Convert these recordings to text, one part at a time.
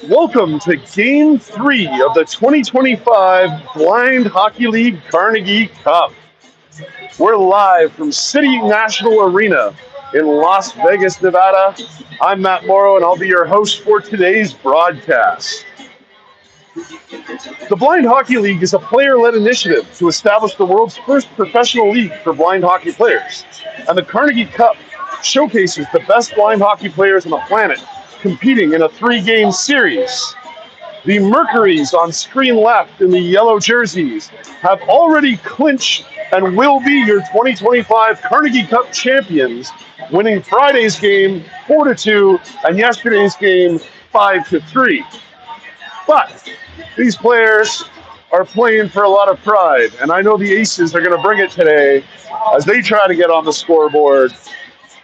Welcome to Game 3 of the 2025 Blind Hockey League Carnegie Cup. We're live from City National Arena in Las Vegas, Nevada. I'm Matt Morrow, and I'll be your host for today's broadcast. The Blind Hockey League is a player-led initiative to establish the world's first professional league for blind hockey players. And the Carnegie Cup showcases the best blind hockey players on the planet competing in a 3-game series. The Mercuries on screen left in the yellow jerseys have already clinched and will be your 2025 Carnegie Cup champions, winning Friday's game 4-2 and yesterday's game 5-3. But these players are playing for a lot of pride, and I know the Aces are going to bring it today as they try to get on the scoreboard,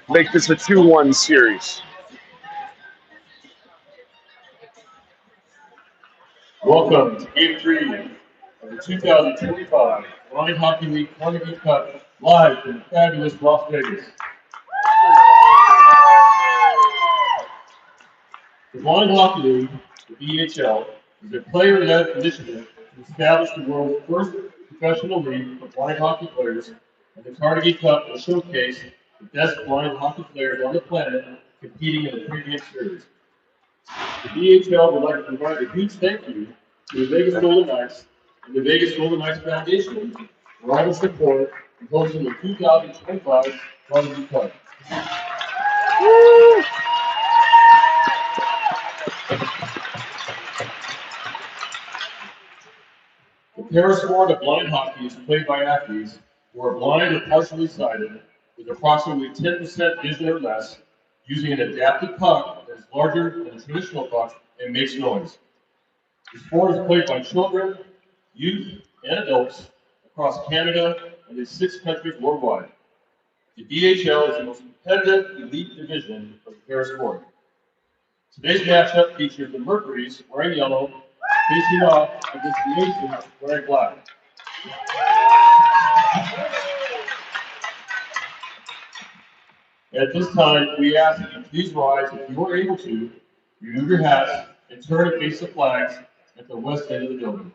make this a 2-1 series. Welcome to Game 3 of the 2025 Blind Hockey League Carnegie Cup, live from fabulous Las Vegas. The Blind Hockey League, the BHL, is a player-led initiative to establish the world's first professional league for blind hockey players, and the Carnegie Cup will showcase the best blind hockey players on the planet competing in a 3-game series. The BHL would like to provide a huge thank you to the Vegas Golden Knights and the Vegas Golden Knights Foundation for all the support in hosting the 2025 Carnegie Cup. The parasport of blind hockey is played by athletes who are blind or partially sighted with approximately 10% vision or less, using an adapted puck that is larger than a traditional puck and makes noise. The sport is played by children, youth, and adults across Canada and in 6 countries worldwide. The BHL is the most competitive elite division of the parasport. Today's matchup features the Mercuries wearing yellow, facing off against the Aces wearing black. At this time, we ask that you please rise if you are able to, remove your hats, and turn and face the flags at the west end of the building.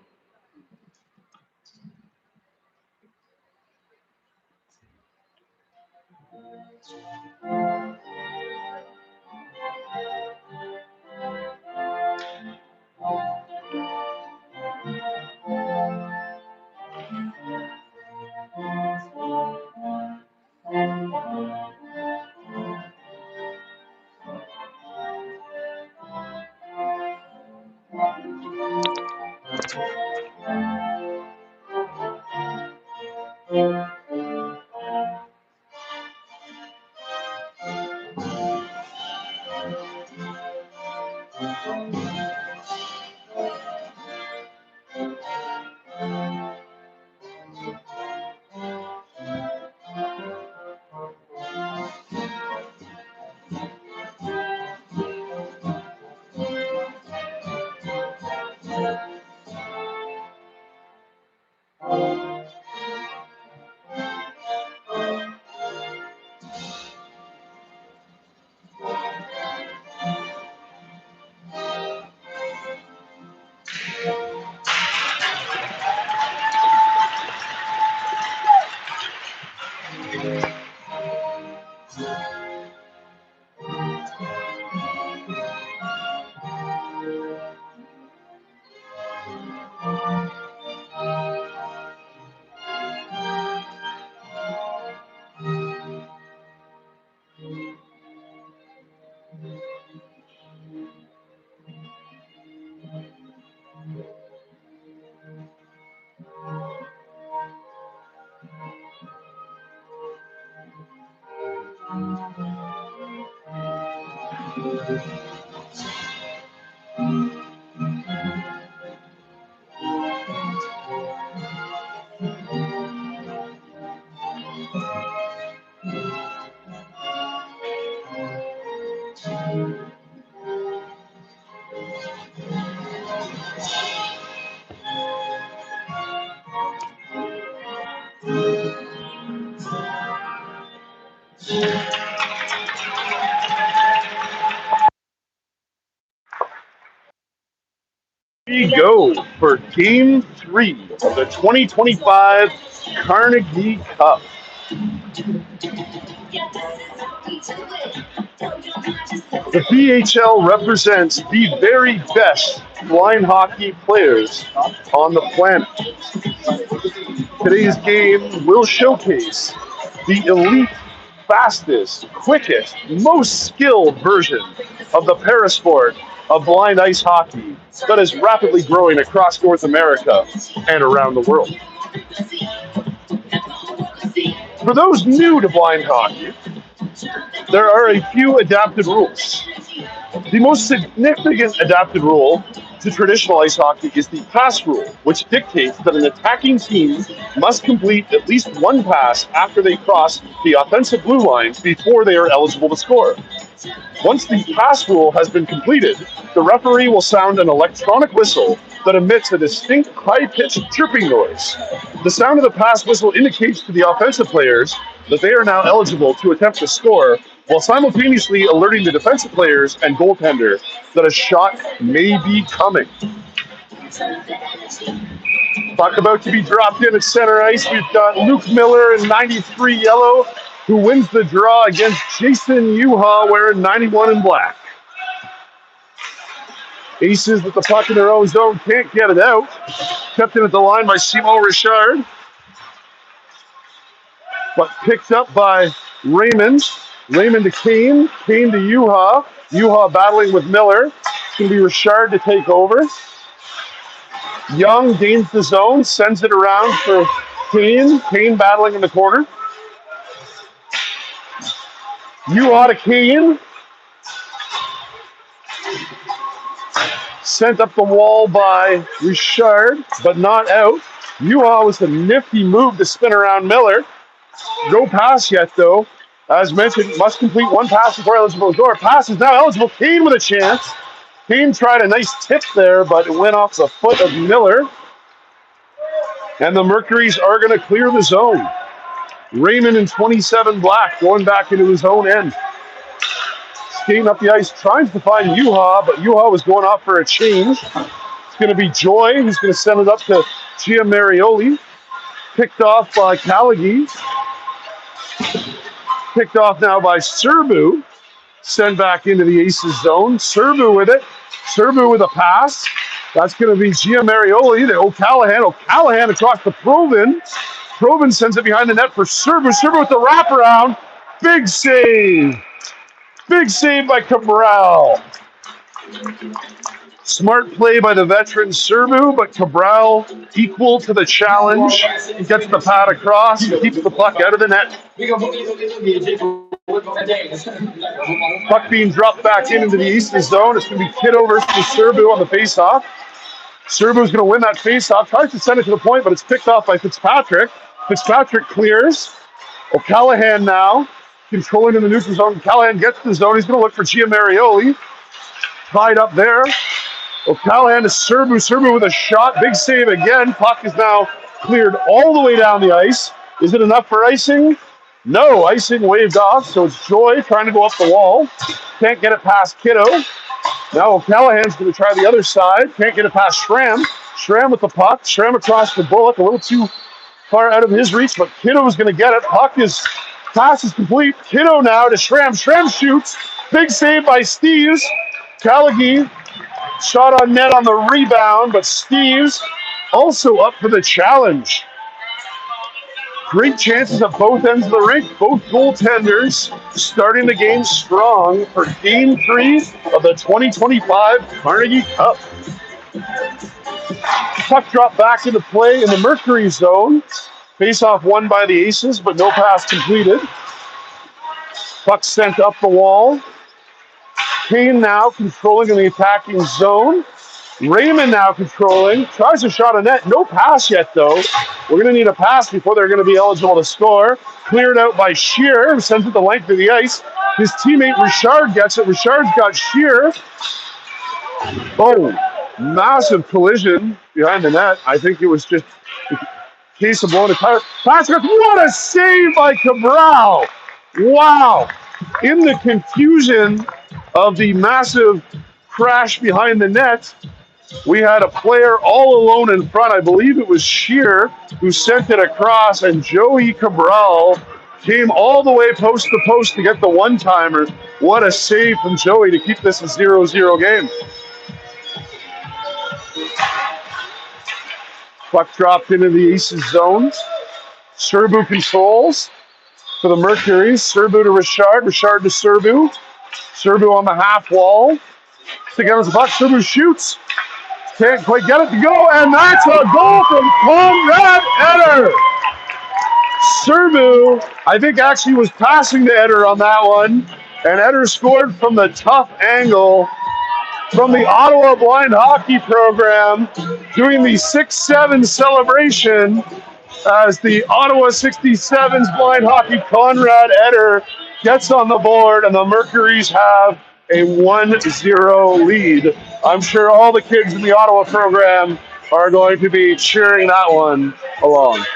we go for Game 3 of the 2025 Carnegie Cup. The BHL represents the very best blind hockey players on the planet. Today's game will showcase the elite, fastest, quickest, most skilled version of the parasport of blind ice hockey that is rapidly growing across North America and around the world. For those new to blind hockey, there are a few adapted rules. The most significant adapted rule to traditional ice hockey is the pass rule, which dictates that an attacking team must complete at least one pass after they cross the offensive blue line before they are eligible to score. Once the pass rule has been completed, the referee will sound an electronic whistle that emits a distinct high-pitched chirping noise. The sound of the pass whistle indicates to the offensive players that they are now eligible to attempt to score, while simultaneously alerting the defensive players and goaltender that a shot may be coming. Puck about to be dropped in at center ice. We've got Luke Miller in 93 yellow, who wins the draw against Jason Yuha wearing 91 in black. Aces with the puck in their own zone, can't get it out. Kept in at the line by Simon Richard. But picked up by Raymond. Raymond to Kane. Kane to Yuha. Yuha battling with Miller. It's going to be Richard to take over. Young gains the zone, sends it around for Kane. Kane battling in the corner. Yuha to Kane. Sent up the wall by Richard, but not out. Yuha was a nifty move to spin around Miller. No pass yet, though. As mentioned, must complete one pass before eligible to score. Pass is now eligible. Kane with a chance. Kane tried a nice tip there, but it went off the foot of Miller. And the Mercuries are going to clear the zone. Raymond in 27 black going back into his own end. Skating up the ice, trying to find Yuha, but Yuha was going off for a change. It's going to be Joy, who's going to send it up to Giamarioli. Picked off by Kalagi. Picked off now by Serbu. Send back into the Aces zone. Serbu with it. Serbu with a pass. That's going to be Giamarioli to O'Callahan. O'Callahan across to Provin. Provin sends it behind the net for Serbu. Serbu with the wraparound. Big save. Big save by Cabral. Smart play by the veteran Serbu, but Cabral equal to the challenge. He gets the pad across and keeps the puck out of the net. Puck being dropped back into the Eastern zone. It's going to be Kiddo versus Serbu on the faceoff. Serbu's going to win that faceoff. Tries to send it to the point, but it's picked off by Fitzpatrick. Fitzpatrick clears. O'Callahan now controlling in the neutral zone. Callahan gets to the zone. He's going to look for Giamarioli. Tied up there. O'Callahan to Serbu. Serbu with a shot. Big save again. Puck is now cleared all the way down the ice. Is it enough for icing? No. Icing waved off. So it's Joy trying to go up the wall. Can't get it past Kiddo. Now O'Callahan's going to try the other side. Can't get it past Schramm. Schramm with the puck. Schramm across the Bullock. A little too far out of his reach, but Kiddo's going to get it. Puck is... Pass is complete. Kiddo now to Schramm. Schramm shoots. Big save by Steves. Kalagi shot on net on the rebound, but Steves also up for the challenge. Great chances at both ends of the rink. Both goaltenders starting the game strong for Game 3 of the 2025 Carnegie Cup. Puck dropped back into play in the Mercury zone. Face-off won by the Aces, but no pass completed. Puck sent up the wall. Kane now controlling in the attacking zone. Raymond now controlling. Tries a shot on net. No pass yet, though. We're going to need a pass before they're going to be eligible to score. Cleared out by Shear, who sends it the length of the ice. His teammate Richard gets it. Richard's got Shear. Oh, massive collision behind the net. I think it was just... Case of blowing a tire. What a save by Cabral! Wow! In the confusion of the massive crash behind the net, We had a player all alone in front. I believe it was Shear who sent it across, and Joey Cabral came all the way post to post to get the one-timer. What a save from Joey to keep this a 0-0 game. Puck dropped into the Aces zone. Serbu controls for the Mercuries. Serbu to Richard. Richard to Serbu. Serbu on the half wall. Stick out the puck. Serbu shoots. Can't quite get it to go, and that's a goal from Conrad Eder. Serbu, I think, actually was passing to Eder on that one, and Eder scored from the tough angle from the Ottawa Blind Hockey Program, doing the 6-7 celebration as the Ottawa 67's Blind Hockey Conrad Eder gets on the board, and the Mercuries have a 1-0 lead. I'm sure all the kids in the Ottawa program are going to be cheering that one along.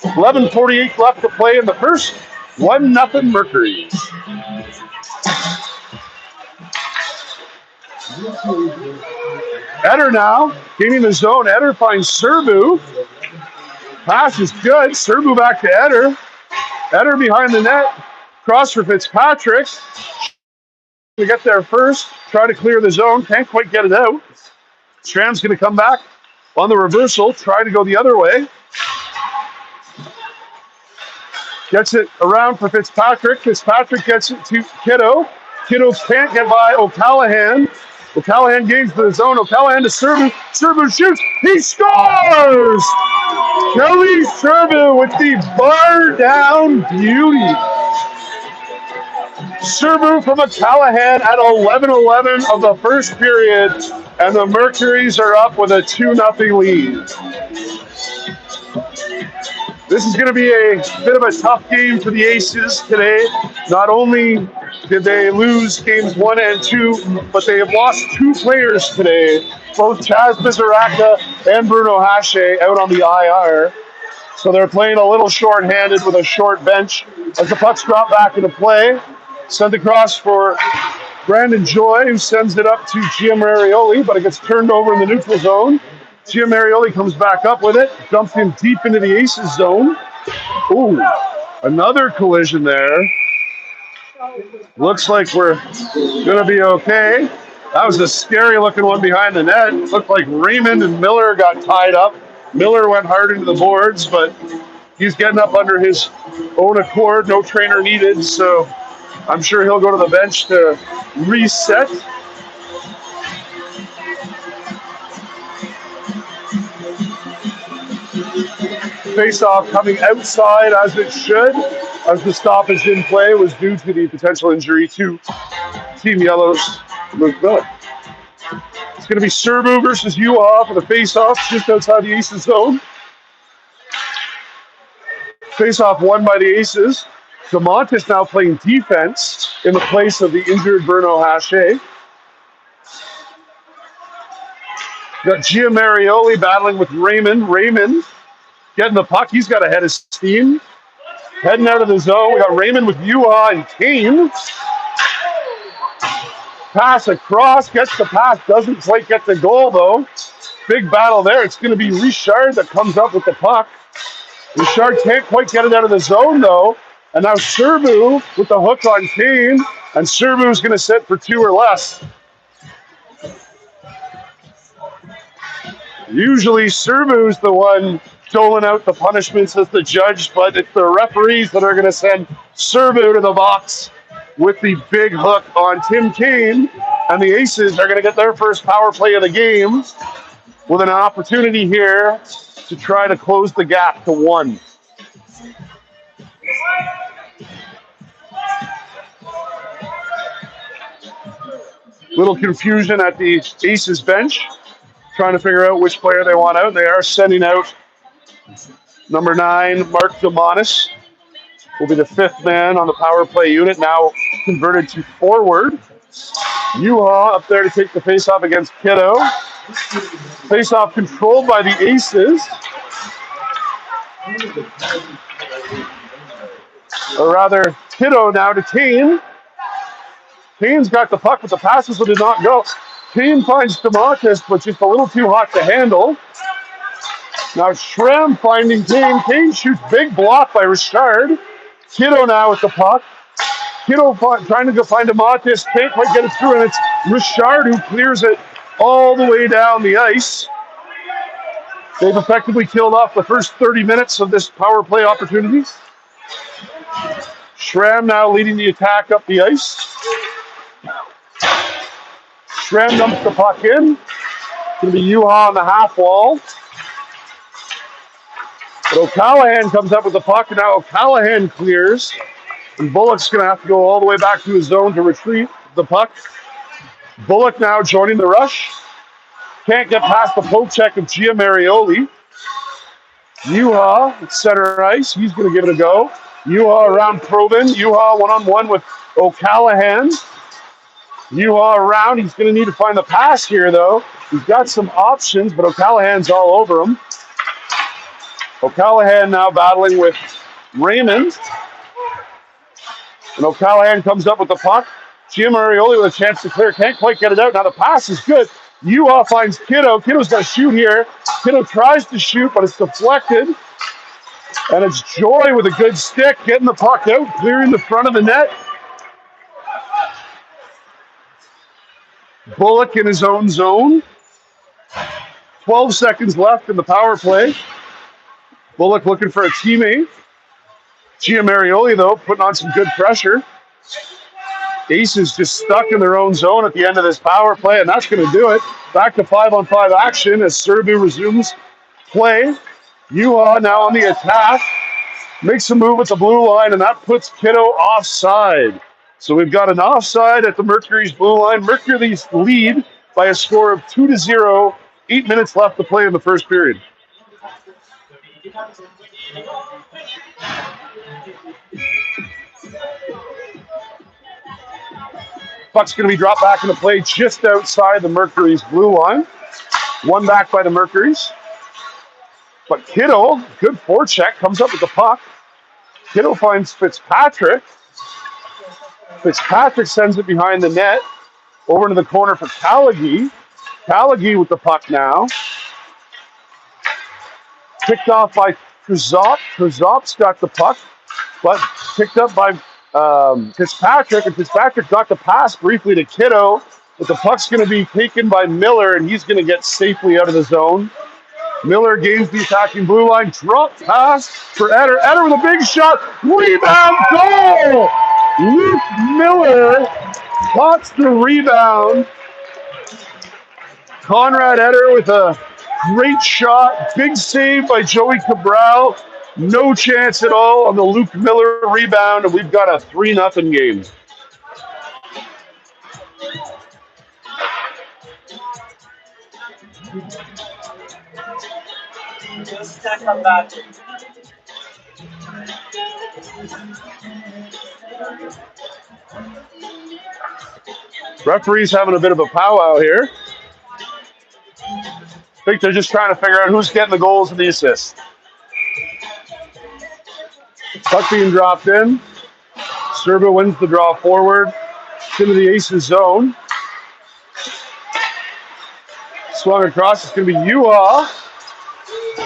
11:48 left to play in the first. 1-0 Mercuries. Eder now gaining the zone. Eder finds Serbu. Pass is good. Serbu back to Eder. Eder behind the net. Cross for Fitzpatrick. To get there first. Try to clear the zone. Can't quite get it out. Strand's going to come back on the reversal. Try to go the other way. Gets it around for Fitzpatrick. Fitzpatrick gets it to Kiddo. Kiddo can't get by O'Callahan. O'Callahan gains the zone. O'Callahan to Serbu. Serbu shoots. He scores! Kelly Serbu with the bar down beauty. Serbu from O'Callahan at 11:11 of the first period, and the Mercuries are up with a 2-0 lead. This is going to be a bit of a tough game for the Aces today. Not only did they lose games 1 and 2, but they have lost 2 players today, both Chaz Bizaraka and Bruno Hache out on the IR. So they're playing a little short-handed with a short bench as the puck's dropped back into play. Sent across for Brandon Joy, who sends it up to Giamarioli, but it gets turned over in the neutral zone. Giamarioli comes back up with it, dumps him deep into the Aces zone. Ooh, another collision there. Looks like we're going to be okay. That was a scary-looking one behind the net. Looked like Raymond and Miller got tied up. Miller went hard into the boards, but he's getting up under his own accord. No trainer needed, so I'm sure he'll go to the bench to reset. Face-off coming outside as it should, as the stoppage in play was due to the potential injury to Team Yellow's Luke Miller. It's going to be Serbu versus Uha for the face-off just outside the Aces zone. Face-off won by the Aces. Demont is now playing defense in the place of the injured Bruno Hache. Got Giamarioli battling with Raymond. Raymond getting the puck. He's got a head of steam. Heading out of the zone. We got Raymond with Uha and Kane. Pass across. Gets the pass. Doesn't quite get the goal, though. Big battle there. It's going to be Richard that comes up with the puck. Richard can't quite get it out of the zone, though. And now Serbu with the hook on Kane. And Serbu's going to sit for 2 or less. Usually Serbu's the one doling out the punishments as the judge, but it's the referees that are going to send Serbu to the box with the big hook on Tim Kane. And the Aces are going to get their first power play of the game with an opportunity here to try to close the gap to 1. Little confusion at the Aces bench, trying to figure out which player they want out. They are sending out number 9, Mark Demonis, will be the 5th man on the power play unit, now converted to forward. Uha up there to take the faceoff against Kiddo. Faceoff controlled by the Aces. Or rather, Kiddo now to Kane. Kane's got the puck, but the passes did not go. Kane finds DeMontis, but just a little too hot to handle. Now Shrem finding Kane. Kane shoots, big block by Richard. Kiddo now with the puck. Kiddo trying to go find DeMontis, can't quite get it through, and it's Richard who clears it all the way down the ice. They've effectively killed off the first 30 minutes of this power play opportunity. Schramm now leading the attack up the ice. Schramm dumps the puck in. It's going to be Yuha on the half wall. But O'Callahan comes up with the puck, and now O'Callahan clears. And Bullock's going to have to go all the way back to his zone to retrieve the puck. Bullock now joining the rush. Can't get past the poke check of Gia Marioli. Yuha at center ice. He's going to give it a go. Yuha around Probin. Yuha one-on-one with O'Callahan. Yuha around. He's going to need to find the pass here, though. He's got some options, but O'Callahan's all over him. O'Callahan now battling with Raymond. And O'Callahan comes up with the puck. Gia Marioli with a chance to clear. Can't quite get it out. Now the pass is good. Yuha finds Kiddo. Kiddo's got to shoot here. Kiddo tries to shoot, but it's deflected. And it's Joy with a good stick, getting the puck out, clearing the front of the net. Bullock in his own zone. 12 seconds left in the power play. Bullock looking for a teammate. Gia Marioli, though, putting on some good pressure. Aces just stuck in their own zone at the end of this power play, and that's going to do it. Back to 5-on-5 action as Serbu resumes play. Yuha now on the attack. Makes a move at the blue line, and that puts Kiddo offside. So we've got an offside at the Mercury's blue line. Mercury's lead by a score of 2-0. 8 minutes left to play in the first period. Puck's going to be dropped back into play just outside the Mercury's blue line. One back by the Mercury's. But Kiddo, good forecheck, comes up with the puck. Kiddo finds Fitzpatrick. Fitzpatrick sends it behind the net. Over into the corner for Callaghy. Callaghy with the puck now. Picked off by Kruzop. Kruzop's got the puck, but picked up by Fitzpatrick, and Fitzpatrick got the pass briefly to Kiddo, but the puck's going to be taken by Miller, and he's going to get safely out of the zone. Miller gains the attacking blue line, drop pass for Eder. Eder with a big shot, rebound, goal! Luke Miller pots the rebound. Conrad Eder with a great shot, big save by Joey Cabral. No chance at all on the Luke Miller rebound, and we've got a 3-0 game. Referee's having a bit of a powwow here. I think they're just trying to figure out who's getting the goals and the assists. Puck being dropped in. Serbu wins the draw forward. Into the Aces zone. Swung across. It's going to be Yuha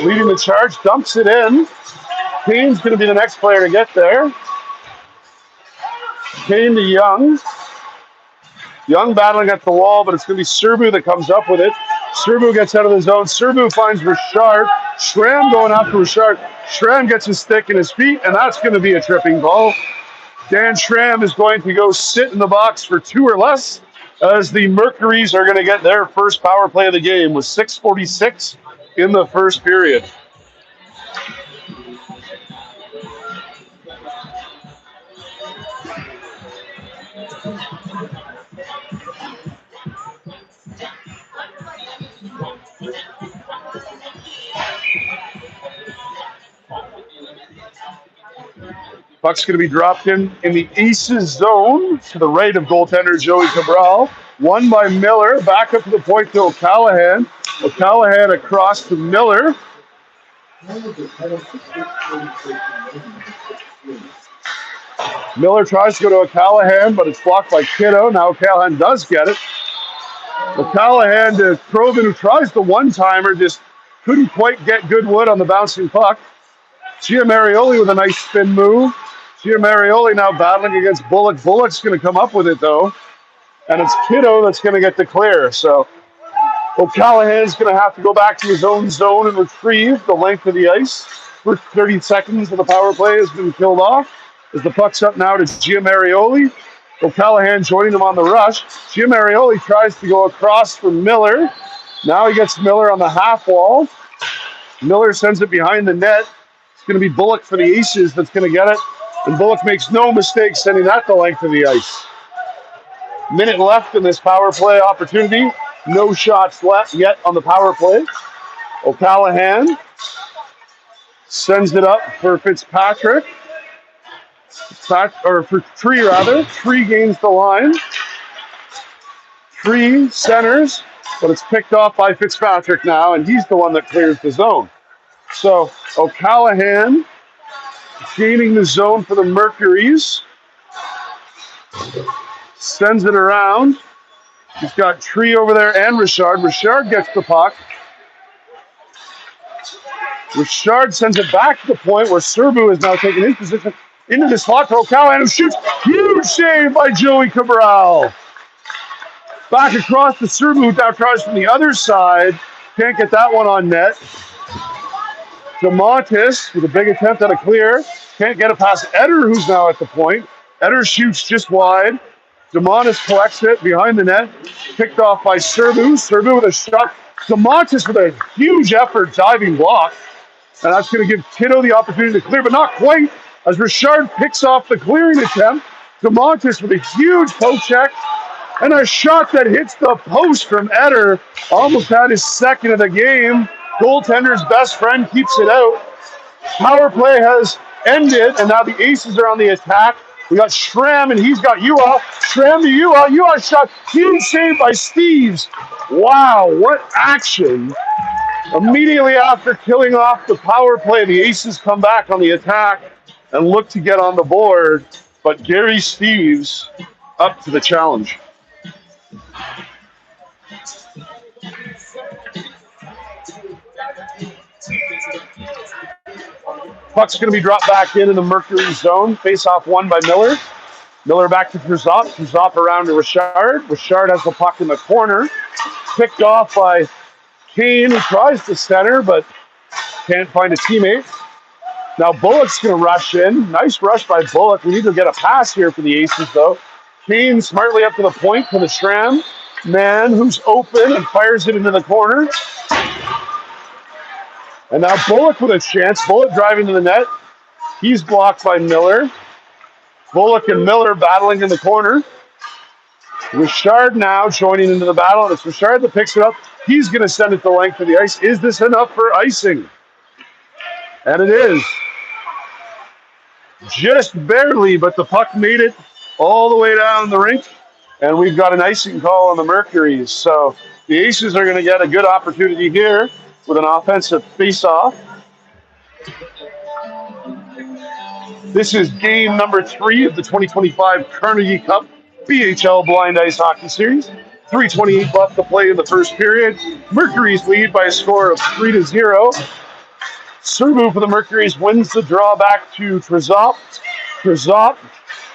leading the charge. Dumps it in. Kane's going to be the next player to get there. Kane to Young. Young battling at the wall, but it's going to be Serbu that comes up with it. Serbu gets out of the zone. Serbu finds Richard. Schramm going after Richard. Schramm gets his stick in his feet, and that's going to be a tripping ball. Dan Schramm is going to go sit in the box for 2 or less as the Mercury's are going to get their first power play of the game with 6:46 in the first period. Puck's going to be dropped in the Aces zone to the right of goaltender Joey Cabral. Won by Miller. Back up to the point to O'Callahan. O'Callahan across to Miller. Miller tries to go to O'Callahan, but it's blocked by Kiddo. Now O'Callahan does get it. O'Callahan to Croghan, who tries the one-timer, just couldn't quite get good wood on the bouncing puck. Giamarioli with a nice spin move. Giamarioli now battling against Bullock. Bullock's going to come up with it, though. And it's Kiddo that's going to get the clear. So O'Callahan's going to have to go back to his own zone and retrieve the length of the ice. First 30 seconds of the power play has been killed off. As the puck's up now to Giamarioli. O'Callahan joining him on the rush. Giamarioli tries to go across for Miller. Now he gets Miller on the half wall. Miller sends it behind the net. It's going to be Bullock for the Aces that's going to get it. And Bullock makes no mistake sending that the length of the ice. Minute left in this power play opportunity. No shots left yet on the power play. O'Callahan sends it up for Fitzpatrick. Or for Tree, rather. Tree gains the line. Tree centers, but it's picked off by Fitzpatrick now, and he's the one that clears the zone. So O'Callahan gaining the zone for the Mercuries. Sends it around. He's got Tree over there and Richard. Richard gets the puck. Richard sends it back to the point where Serbu is now taking his position into the slot to O'Callahan, who shoots. Huge save by Joey Cabral. Back across to Serbu, who now tries from the other side. Can't get that one on net. DeMontis with a big attempt at a clear. Can't get it past Eder, who's now at the point. Eder shoots just wide. DeMontis collects it behind the net. Picked off by Serbu. Serbu with a shot. DeMontis with a huge effort diving block. And that's going to give Kiddo the opportunity to clear, but not quite. As Richard picks off the clearing attempt, DeMontis with a huge poke check and a shot that hits the post from Eder. Almost had his second of the game. Goaltender's best friend keeps it out. Power play has ended, and now the Aces are on the attack. We got Schramm, and he's got Ua. Schramm to Ua. Ua shot. Huge save by Steves. Wow, what action. Immediately after killing off the power play, the Aces come back on the attack and look to get on the board, but Gary Steves up to the challenge. Puck's going to be dropped back in the Mercury zone. Face-off won by Miller. Miller back to Kruzop. Kruzop around to Richard. Richard has the puck in the corner. Picked off by Kane, who tries to center, but can't find a teammate. Now Bullock's going to rush in. Nice rush by Bullock. We need to get a pass here for the Aces, though. Kane smartly up to the point for the Schramm. Man who's open and fires it into the corner. And now Bullock with a chance. Bullock driving to the net. He's blocked by Miller. Bullock and Miller battling in the corner. Richard now joining into the battle, and it's Richard that picks it up. He's going to send it the length of the ice. Is this enough for icing? And it is. Just barely, but the puck made it all the way down the rink, and we've got an icing call on the Mercuries. So the Aces are going to get a good opportunity here with an offensive face-off. This is game number 3 of the 2025 Carnegie Cup BHL Blind Ice Hockey Series. 3:28 left to play in the first period. Mercuries lead by a score of 3-0. Serbu for the Mercuries wins the draw back to Trezop. Trezop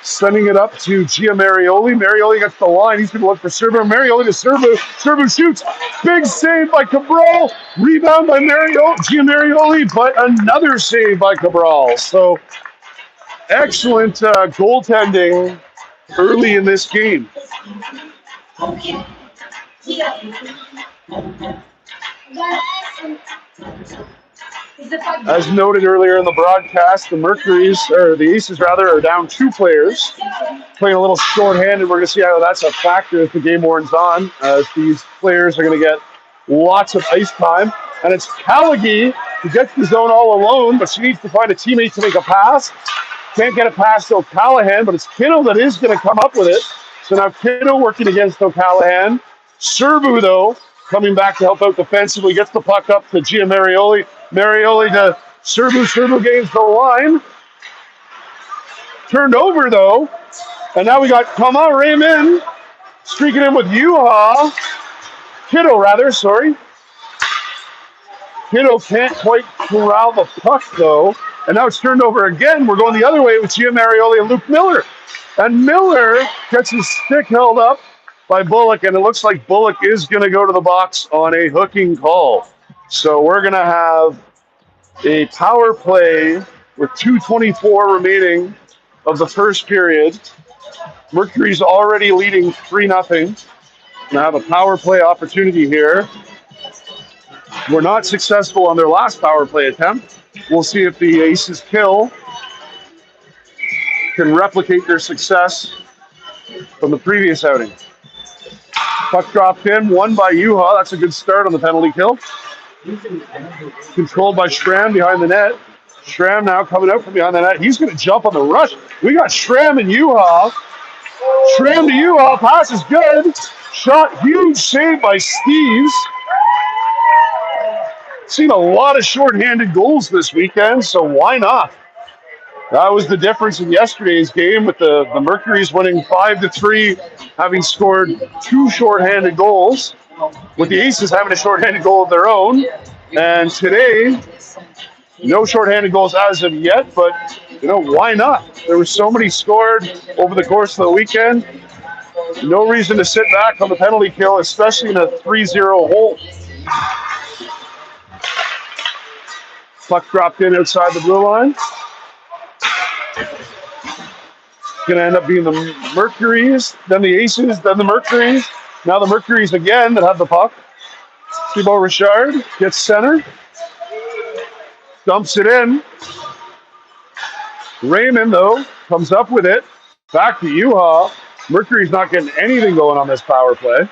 sending it up to Giamarioli. Marioli gets the line. He's going to look for Serbu. Marioli to Serbu. Serbu shoots. Big save by Cabral. Rebound by Giamarioli, but another save by Cabral. So excellent goaltending early in this game. As noted earlier in the broadcast, the Aces are down 2 players. Playing a little short-handed. We're going to see how that's a factor as the game warns on, as these players are going to get lots of ice time. And it's Callaghy who gets the zone all alone, but she needs to find a teammate to make a pass. Can't get it past O'Callahan, but it's Kiddo that is going to come up with it. So now Kiddo working against O'Callahan. Serbu, though, coming back to help out defensively, gets the puck up to Giamarioli. Marioli to Serbu. Serbu gains the line. Turned over, though. And now we got Kama Raymond streaking in with Yuha. Kiddo, sorry. Kiddo can't quite corral the puck, though. And now it's turned over again. We're going the other way with Gia Marioli and Luke Miller. And Miller gets his stick held up by Bullock, and it looks like Bullock is going to go to the box on a hooking call. So we're going to have a power play with 2:24 remaining of the first period. Mercury's already leading 3-0. Going to have a power play opportunity here. Were not successful on their last power play attempt. We'll see if the Aces kill can replicate their success from the previous outing. Puck dropped in, won by Yuha. That's a good start on the penalty kill. Controlled by Schramm behind the net. Schramm now coming out from behind the net. He's going to jump on the rush. We got Schramm and Yuha. Schramm to Yuha. Pass is good. Shot, huge save by Steves. Seen a lot of shorthanded goals this weekend, so why not? That was the difference in yesterday's game with the Mercury's winning 5-3, having scored 2 shorthanded goals, with the Aces having a shorthanded goal of their own. And today, no shorthanded goals as of yet, but why not? There were so many scored over the course of the weekend. No reason to sit back on the penalty kill, especially in a 3-0 hole. Puck dropped in outside the blue line. Going to end up being the Mercury's, then the Aces, then the Mercury's. Now the Mercury's again that have the puck. Thibaut Richard gets center. Dumps it in. Raymond, though, comes up with it. Back to Yuha. Mercury's not getting anything going on this power play.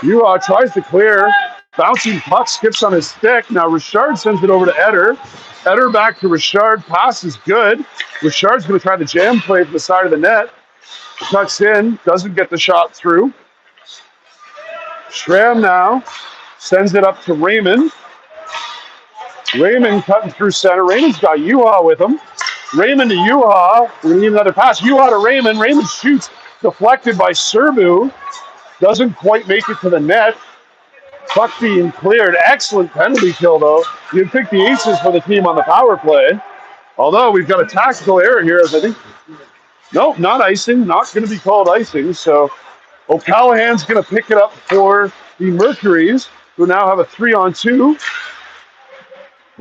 Yuha tries to clear. Bouncing puck skips on his stick. Now Richard sends it over to Eder. Eder back to Richard. Pass is good. Richard's going to try the jam play from the side of the net. Tucks in. Doesn't get the shot through. Schramm now sends it up to Raymond. Raymond cutting through center. Raymond's got Yuha with him. Raymond to Yuha. We're going to need another pass. Yuha to Raymond. Raymond shoots. Deflected by Serbu. Doesn't quite make it to the net. Puck being cleared. Excellent penalty kill, though. You'd pick the Aces for the team on the power play. Although we've got a tactical error here, as I think. Nope, not icing. Not going to be called icing. So O'Callahan's going to pick it up for the Mercury's, who now have a 3-on-2.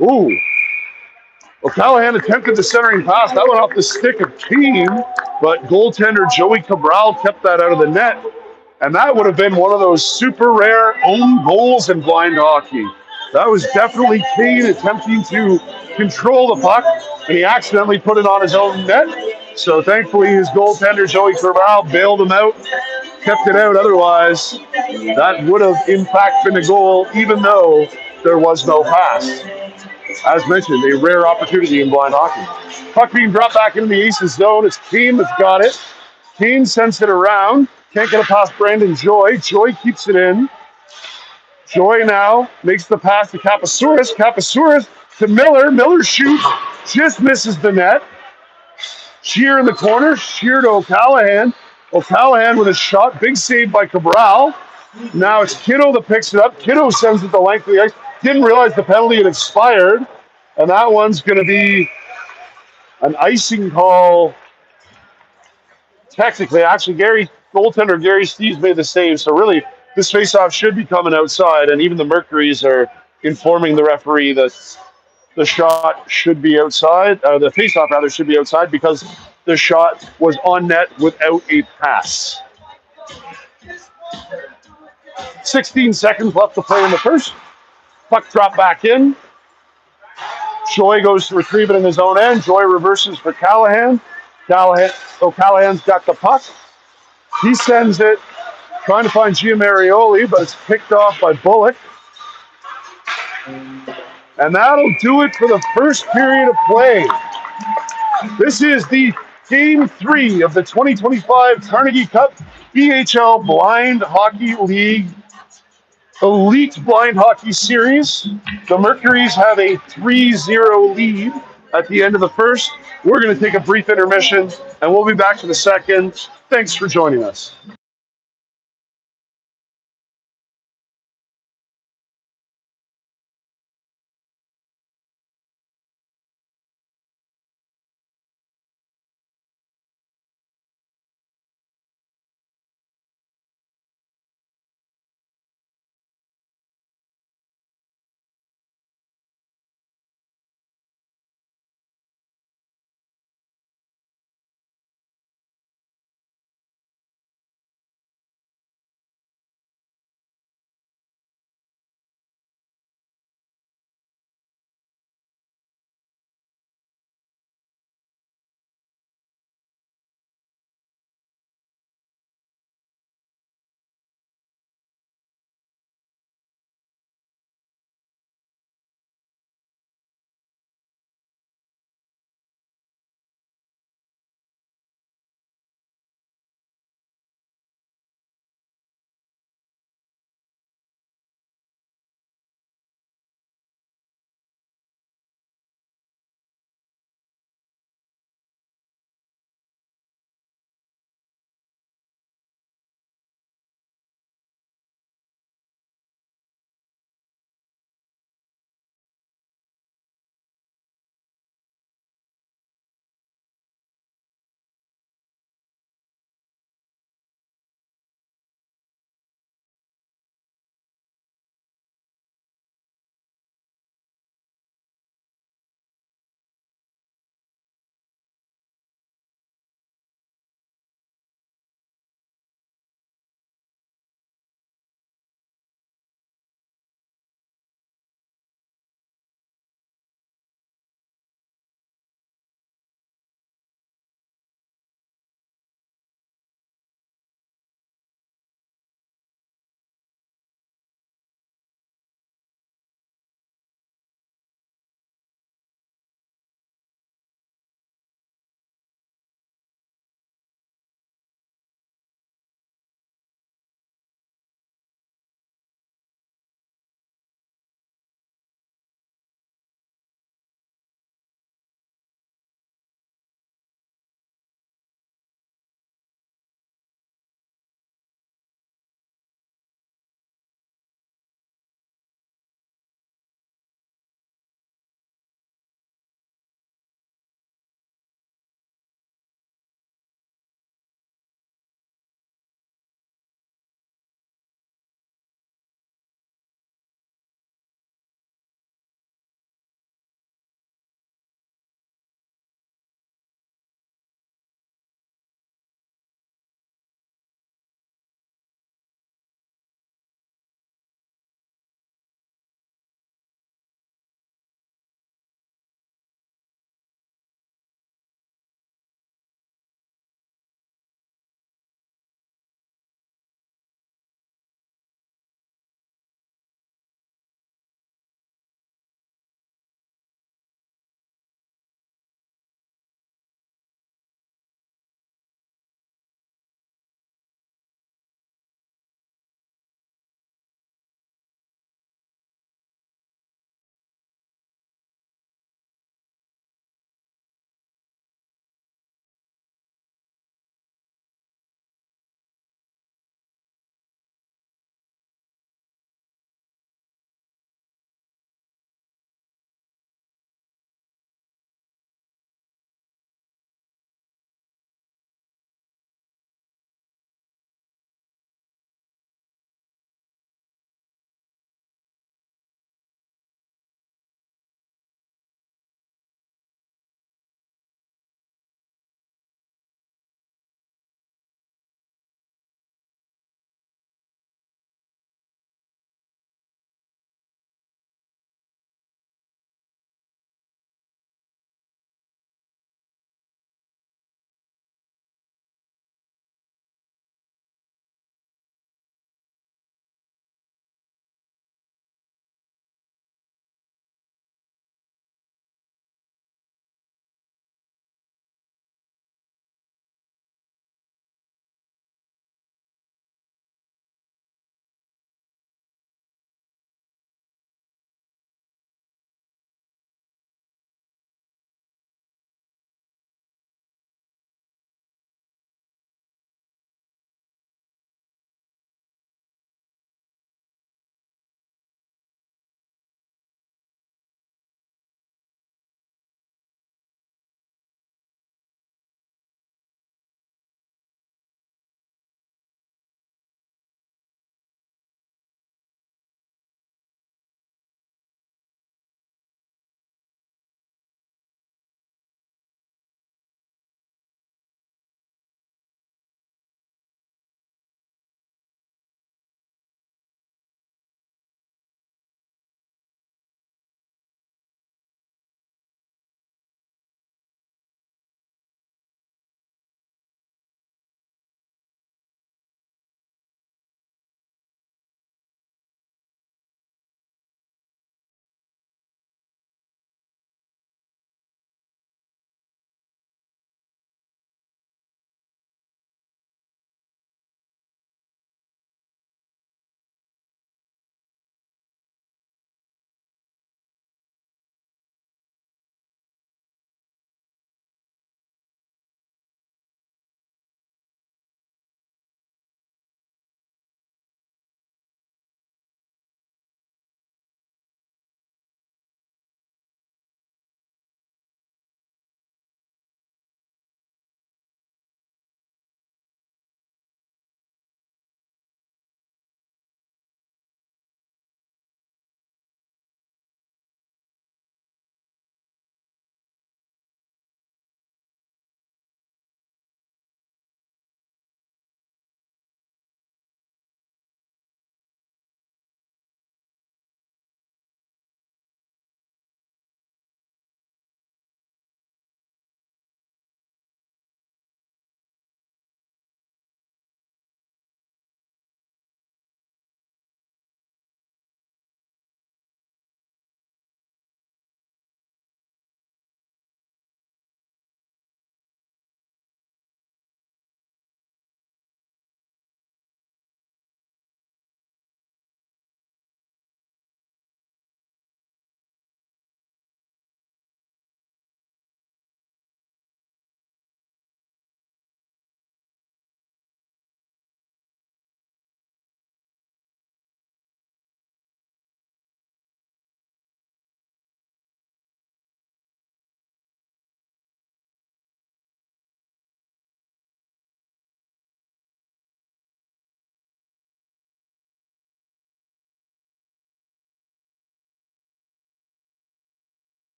Ooh. O'Callahan attempted the centering pass. That went off the stick of Keane, but goaltender Joey Cabral kept that out of the net. And that would have been one of those super rare own goals in blind hockey. That was definitely Keane attempting to control the puck, and he accidentally put it on his own net. So thankfully his goaltender Joey Cabral bailed him out, kept it out. Otherwise, that would have in fact been a goal, even though there was no pass. As mentioned, a rare opportunity in blind hockey. Puck being brought back into the Aces zone. It's Keane that's got it. Keane sends it around. Can't get it past Brandon Joy. Joy keeps it in. Joy now makes the pass to Kapasouris. Kapasouris to Miller. Miller shoots. Just misses the net. Shear in the corner. Shear to O'Callahan. O'Callahan with a shot. Big save by Cabral. Now it's Kiddo that picks it up. Kiddo sends it the length of the ice. Didn't realize the penalty had expired. And that one's going to be an icing call. Technically, actually, goaltender Gary Steves made the save. So really, this faceoff should be coming outside. And even the Mercury's are informing the referee that the shot should be outside. The faceoff, rather, should be outside because the shot was on net without a pass. 16 seconds left to play in the first. Puck drop back in. Joy goes to retrieve it in his own end. Joy reverses for Callahan. O'Callahan's got the puck. He sends it, trying to find Giamarioli, but it's picked off by Bullock. And that'll do it for the first period of play. This is the Game 3 of the 2025 Carnegie Cup BHL Blind Hockey League Elite Blind Hockey Series. The Mercuries have a 3-0 lead at the end of the first. We're going to take a brief intermission, and we'll be back for the second. Thanks for joining us.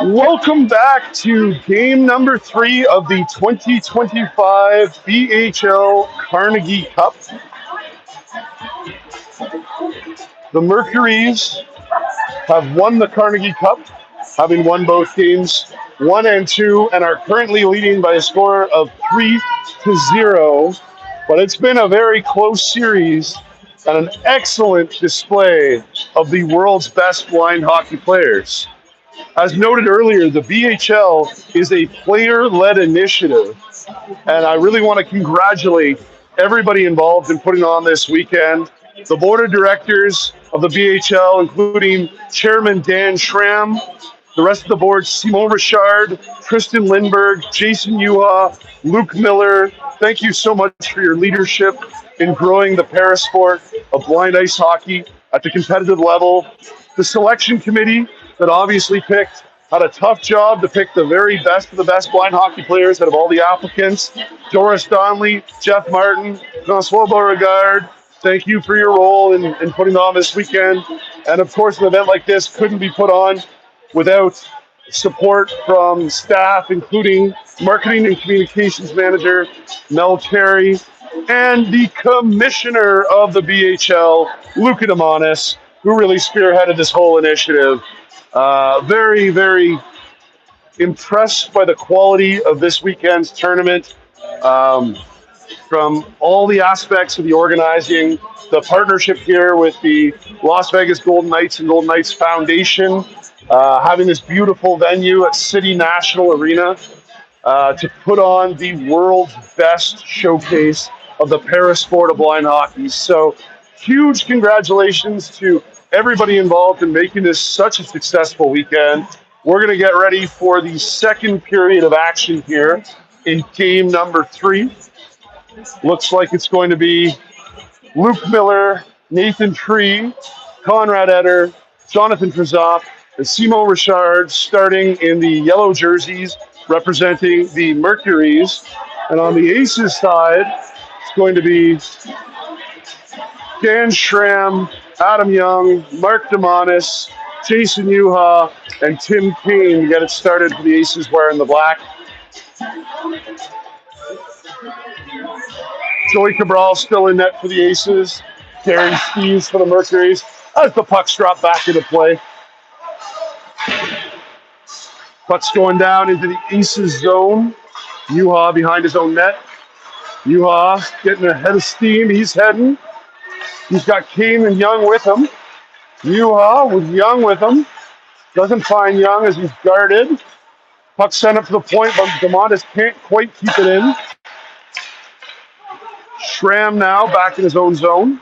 Welcome back to game number 3 of the 2025 BHL Carnegie Cup. The Mercuries have won the Carnegie Cup, having won both games 1 and 2, and are currently leading by a score of 3-0. But it's been a very close series and an excellent display of the world's best blind hockey players. As noted earlier, the BHL is a player-led initiative, and I really want to congratulate everybody involved in putting on this weekend. The board of directors of the BHL, including Chairman Dan Schramm, the rest of the board, Simon Richard, Tristan Lindberg, Jason Yuha, Luke Miller. Thank you so much for your leadership in growing the parasport of blind ice hockey at the competitive level. The selection committee that obviously had a tough job to pick the very best of the best blind hockey players out of all the applicants. Doris Donnelly, Jeff Martin, Francois Beauregard, thank you for your role in putting on this weekend. And of course, an event like this couldn't be put on without support from staff, including marketing and communications manager Mel Terry, and the commissioner of the BHL, Luca DeMonis, who really spearheaded this whole initiative. Very, very impressed by the quality of this weekend's tournament. From all the aspects of the organizing, the partnership here with the Las Vegas Golden Knights and Golden Knights Foundation, having this beautiful venue at City National Arena to put on the world's best showcase of the parasport of blind hockey. So huge congratulations to everybody involved in making this such a successful weekend. We're going to get ready for the second period of action here in game number 3. Looks like it's going to be Luke Miller, Nathan Tree, Conrad Etter, Jonathan Trezop, and Simon Richard starting in the yellow jerseys representing the Mercuries. And on the Aces side, it's going to be Dan Schramm, Adam Young, Mark DeMonis, Jason Yuha, and Tim Kane to get it started for the Aces wearing the black. Joey Cabral still in net for the Aces. Darren Steves for the Mercuries as the pucks drop back into play. Puck's going down into the Aces zone. Yuha behind his own net. Yuha getting ahead of steam. He's heading. He's got Kane and Young with him. Yuha with Young with him. Doesn't find Young as he's guarded. Puck sent up to the point, but DeMonis can't quite keep it in. Schramm now back in his own zone,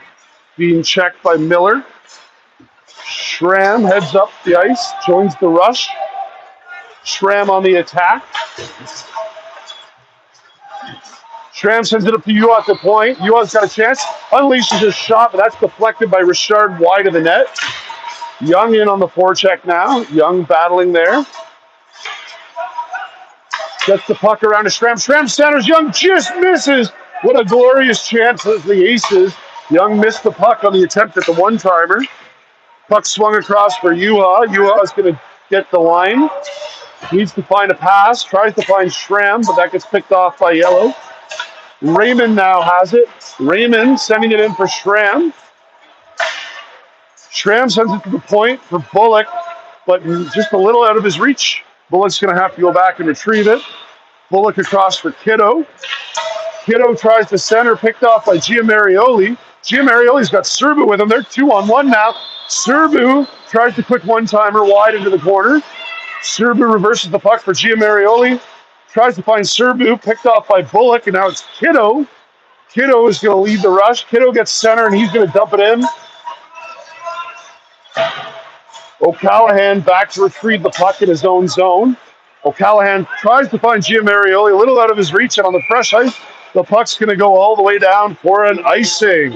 being checked by Miller. Schramm heads up the ice, joins the rush. Schramm on the attack. Schramm sends it up to Yuha at the point. Yuha's got a chance, unleashes his shot, but that's deflected by Richard wide of the net. Young in on the forecheck now. Young battling there. Gets the puck around to Schramm. Schramm centers. Young just misses. What a glorious chance as the Aces. Young missed the puck on the attempt at the one-timer. Puck swung across for Yuha. Yuha is going to get the line. Needs to find a pass. Tries to find Schramm, but that gets picked off by Yellow. Raymond now has it. Raymond sending it in for Schramm. Schramm sends it to the point for Bullock, but just a little out of his reach. Bullock's going to have to go back and retrieve it. Bullock across for Kiddo. Kiddo tries to center, picked off by Giamarioli. Giamarioli's got Serbu with him. They're 2-on-1 now. Serbu tries to quick one-timer wide into the corner. Serbu reverses the puck for Giamarioli. Tries to find Serbu, picked off by Bullock, and now it's Kiddo. Kiddo is going to lead the rush. Kiddo gets center, and he's going to dump it in. O'Callahan back to retrieve the puck in his own zone. O'Callahan tries to find Giamarioli, a little out of his reach, and on the fresh ice, the puck's going to go all the way down for an icing.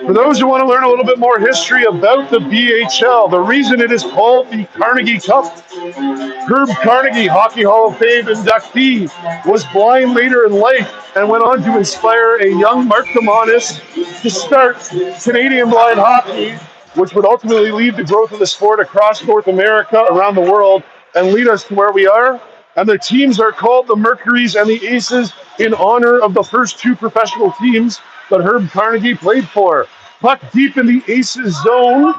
For those who want to learn a little bit more history about the BHL, the reason it is called the Carnegie Cup, Herb Carnegie, Hockey Hall of Fame inductee, was blind later in life and went on to inspire a young Mark Demonis to start Canadian blind hockey, which would ultimately lead to growth of the sport across North America, around the world, and lead us to where we are. And the teams are called the Mercuries and the Aces in honor of the first two professional teams that Herb Carnegie played for. Puck deep in the Aces zone.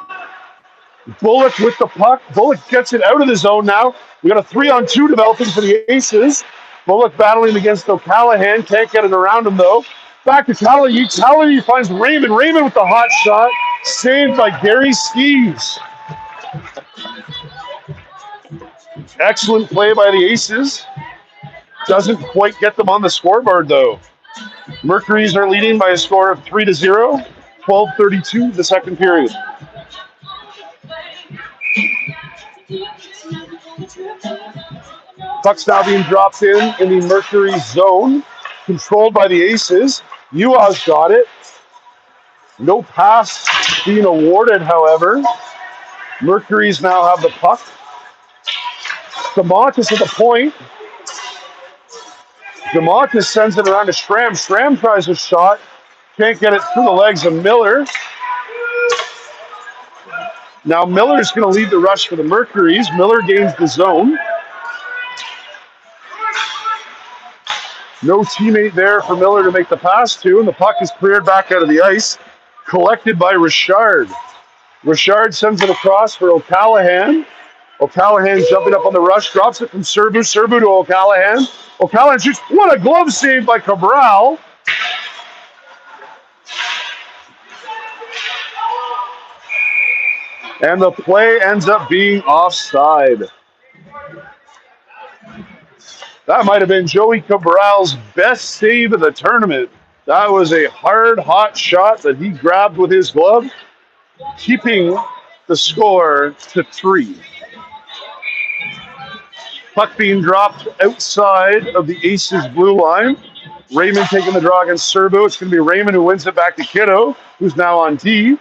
Bullock with the puck. Bullock gets it out of the zone now. We got a 3-on-2 developing for the Aces. Bullock battling against O'Callahan. Can't get it around him, though. Back to Callahan. Callahan finds Raymond. Raymond with the hot shot. Saved by Gary Steves. Excellent play by the Aces. Doesn't quite get them on the scoreboard, though. Mercuries are leading by a score of 3-0. 12:32 the second period. Puck's now being dropped in the Mercury zone, controlled by the Aces. Ua's got it. No pass being awarded, however. Mercuries now have the puck. DeMontis at the point. DeMontis sends it around to Schramm. Schramm tries a shot. Can't get it through the legs of Miller. Now Miller's going to lead the rush for the Mercuries. Miller gains the zone. No teammate there for Miller to make the pass to, and the puck is cleared back out of the ice, collected by Richard. Richard sends it across for O'Callahan. O'Callahan jumping up on the rush, drops it from Serbu. Serbu to O'Callahan. O'Callahan shoots. What a glove save by Cabral. And the play ends up being offside. That might have been Joey Cabral's best save of the tournament. That was a hard, hot shot that he grabbed with his glove, keeping the score to 3. Puck being dropped outside of the Aces blue line. Raymond taking the draw against Serbu. It's going to be Raymond who wins it back to Kiddo, who's now on D.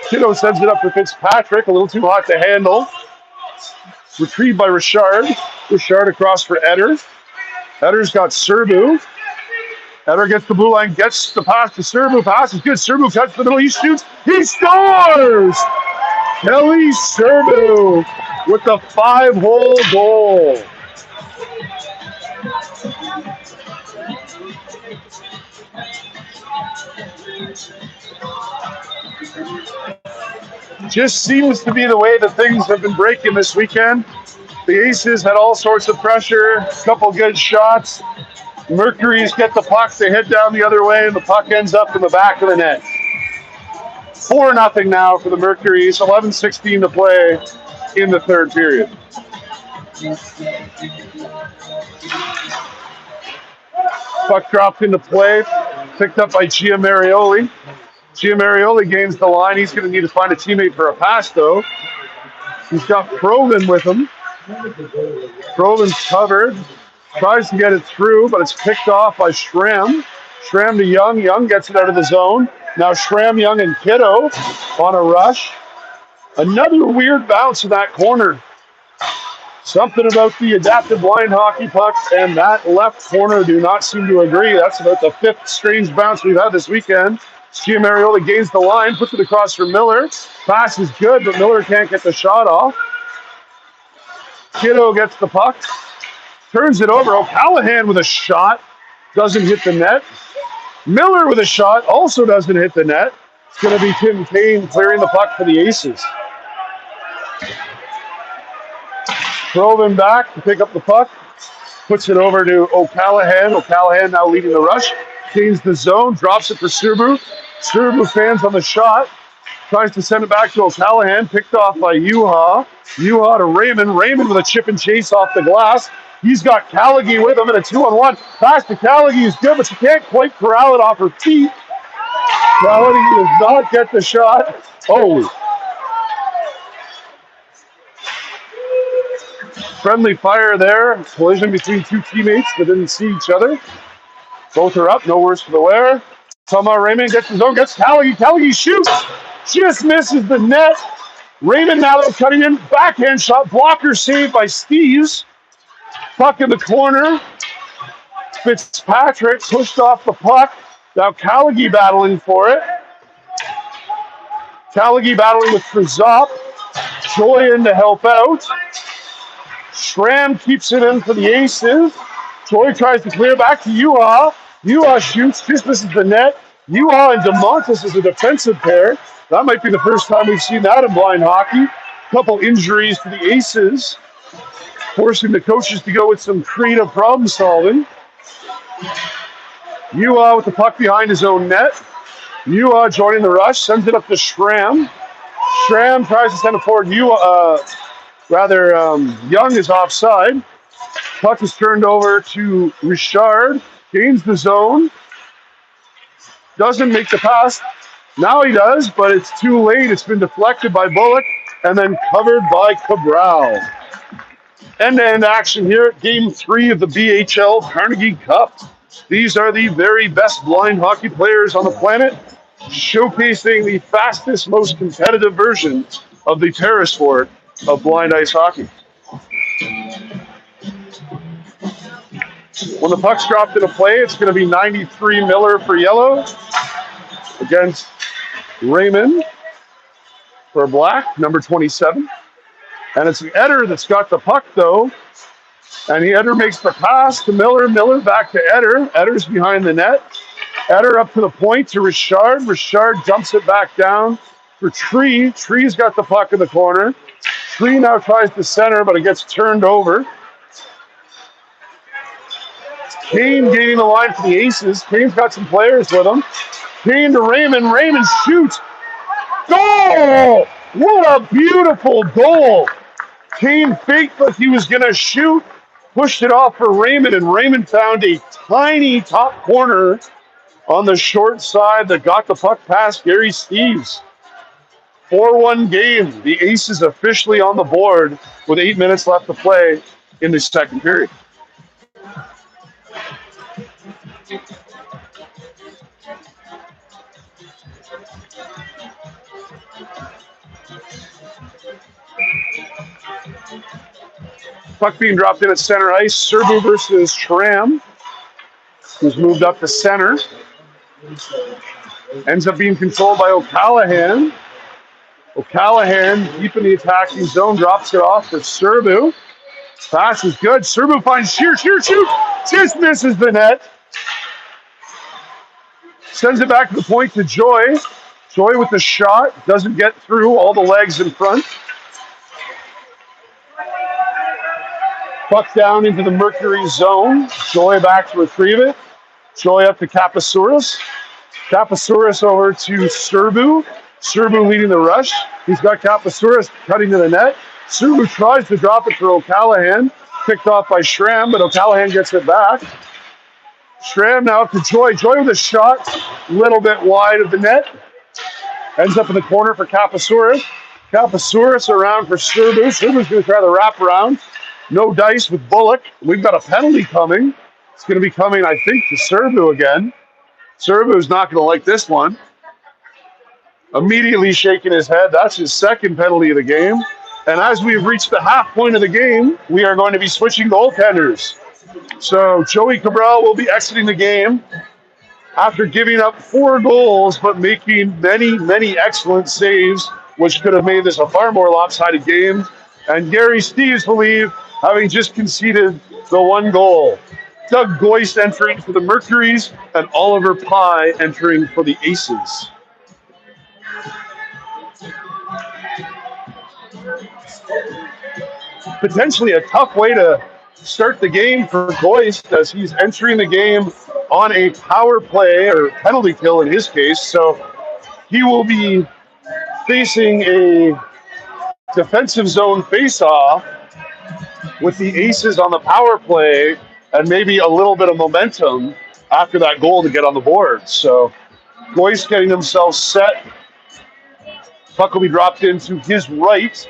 Kiddo sends it up for Fitzpatrick, a little too hot to handle. Retrieved by Richard. Richard across for Eder. Eder's got Serbu. Eder gets the blue line, gets the pass to Serbu. Pass is good. Serbu cuts the middle. He shoots. He scores! Kelly Serbu with the 5-hole goal. Just seems to be the way that things have been breaking this weekend. The Aces had all sorts of pressure, a couple good shots. Mercury's get the puck, they head down the other way, and the puck ends up in the back of the net. 4-0 now for the Mercuries, 11:16 to play in the third period. Puck dropped into play, picked up by Giamarioli. Giamarioli gains the line. He's going to need to find a teammate for a pass, though. He's got Proven with him. Proven's covered. Tries to get it through, but it's picked off by Schramm. Schramm to Young. Young gets it out of the zone. Now Schramm, Young, and Kiddo on a rush. Another weird bounce in that corner. Something about the adaptive blind hockey pucks and that left corner do not seem to agree. That's about the 5th strange bounce we've had this weekend. Giamarioli gains the line, puts it across for Miller. Pass is good, but Miller can't get the shot off. Kiddo gets the puck, turns it over. O'Callahan with a shot, doesn't hit the net. Miller with a shot, also doesn't hit the net. It's going to be Tim Kane clearing the puck for the Aces. Proven back to pick up the puck, puts it over to O'Callahan. O'Callahan now leading the rush. Gains the zone, drops it for Serbu. Serbu fans on the shot. Tries to send it back to O'Callahan. Picked off by Juha. Juha to Raymond. Raymond with a chip and chase off the glass. He's got Callaghy with him in a 2-on-1. Pass to Callaghy is good, but she can't quite corral it off her feet. Callaghy does not get the shot. Oh. Friendly fire there. Collision between two teammates that didn't see each other. Both are up, no worse for the wear. Somehow Raymond gets his own, gets Callagy. Callagy shoots. Just misses the net. Raymond now cutting in. Backhand shot. Blocker saved by Steves. Puck in the corner. Fitzpatrick pushed off the puck. Now Callagy battling for it. Callagy battling with Kruzop. Joy in to help out. Schramm keeps it in for the Aces. Joy tries to clear back to Uha. Uha shoots, just misses the net. Uha and DeMontis is a defensive pair. That might be the first time we've seen that in blind hockey. Couple injuries to the Aces, forcing the coaches to go with some creative problem solving. Uha with the puck behind his own net. Uha joining the rush, sends it up to Schramm. Schramm tries to send it forward. Young is offside. Puck is turned over to Richard. Gains the zone. Doesn't make the pass. Now he does, but it's too late. It's been deflected by Bullock and then covered by Cabral. End-to-end action here at Game 3 of the BHL Carnegie Cup. These are the very best blind hockey players on the planet, showcasing the fastest, most competitive version of the terrace sport of blind ice hockey. When the puck's dropped into play, it's going to be 93 Miller for yellow against Raymond for black, number 27. And it's Eder that's got the puck, though. And Eder makes the pass to Miller. Miller back to Eder. Eder's behind the net. Eder up to the point to Richard. Richard dumps it back down for Tree. Tree's got the puck in the corner. Tree now tries to center, but it gets turned over. Kane gaining the line for the Aces. Kane's got some players with him. Kane to Raymond. Raymond shoots. Goal! What a beautiful goal. Kane faked like he was going to shoot. Pushed it off for Raymond, and Raymond found a tiny top corner on the short side that got the puck past Gary Steves. 4-1 game. The Aces officially on the board with 8 minutes left to play in the second period. Puck being dropped in at center ice. Serbu versus Schramm, who's moved up to center. Ends up being controlled by O'Callahan. O'Callahan, deep in the attacking zone, drops it off for Serbu. Pass is good. Serbu finds shoot. Just misses the net. Sends it back to the point to Joy. Joy with the shot. Doesn't get through all the legs in front. Puck down into the Mercury zone. Joy back to retrieve it. Joy up to Kapasouris. Kapasouris over to Serbu. Serbu leading the rush. He's got Kapasouris cutting to the net. Serbu tries to drop it for O'Callahan. Picked off by Schramm, but O'Callahan gets it back. Schramm now up to Joy. Joy with a shot. A little bit wide of the net. Ends up in the corner for Kapasouris. Kapasouris around for Serbu. Serbu's going to try the wraparound. No dice with Bullock. We've got a penalty coming. It's going to be coming, I think, to Serbu again. Serbu's not going to like this one. Immediately shaking his head. That's his second penalty of the game. And as we've reached the half point of the game, we are going to be switching goaltenders. So Joey Cabral will be exiting the game after giving up 4 goals, but making many, many excellent saves, which could have made this a far more lopsided game. And Gary Steves will leave, having just conceded the 1 goal. Doug Goist entering for the Mercuries, and Oliver Pye entering for the Aces. Potentially a tough way to start the game for Goist, as he's entering the game on a power play, or penalty kill in his case. So he will be facing a defensive zone face-off with the Aces on the power play, and maybe a little bit of momentum after that goal to get on the board. So Goist getting himself set. Puck will be dropped into his right,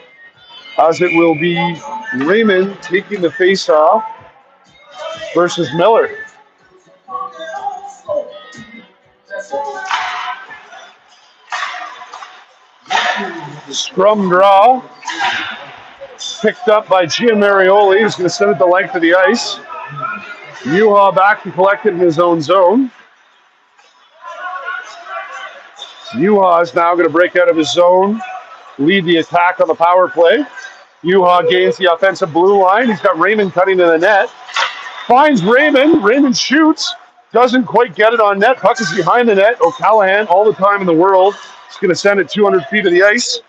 as it will be Raymond taking the face-off versus Miller. Scrum draw. Picked up by Giamarioli, who's going to send it the length of the ice. Yuha back to collect it in his own zone. Yuha is now going to break out of his zone, lead the attack on the power play. Yuha gains the offensive blue line. He's got Raymond cutting to the net. Finds Raymond. Raymond shoots. Doesn't quite get it on net. Puck is behind the net. O'Callaghan, all the time in the world, is going to send it 200 feet of the ice.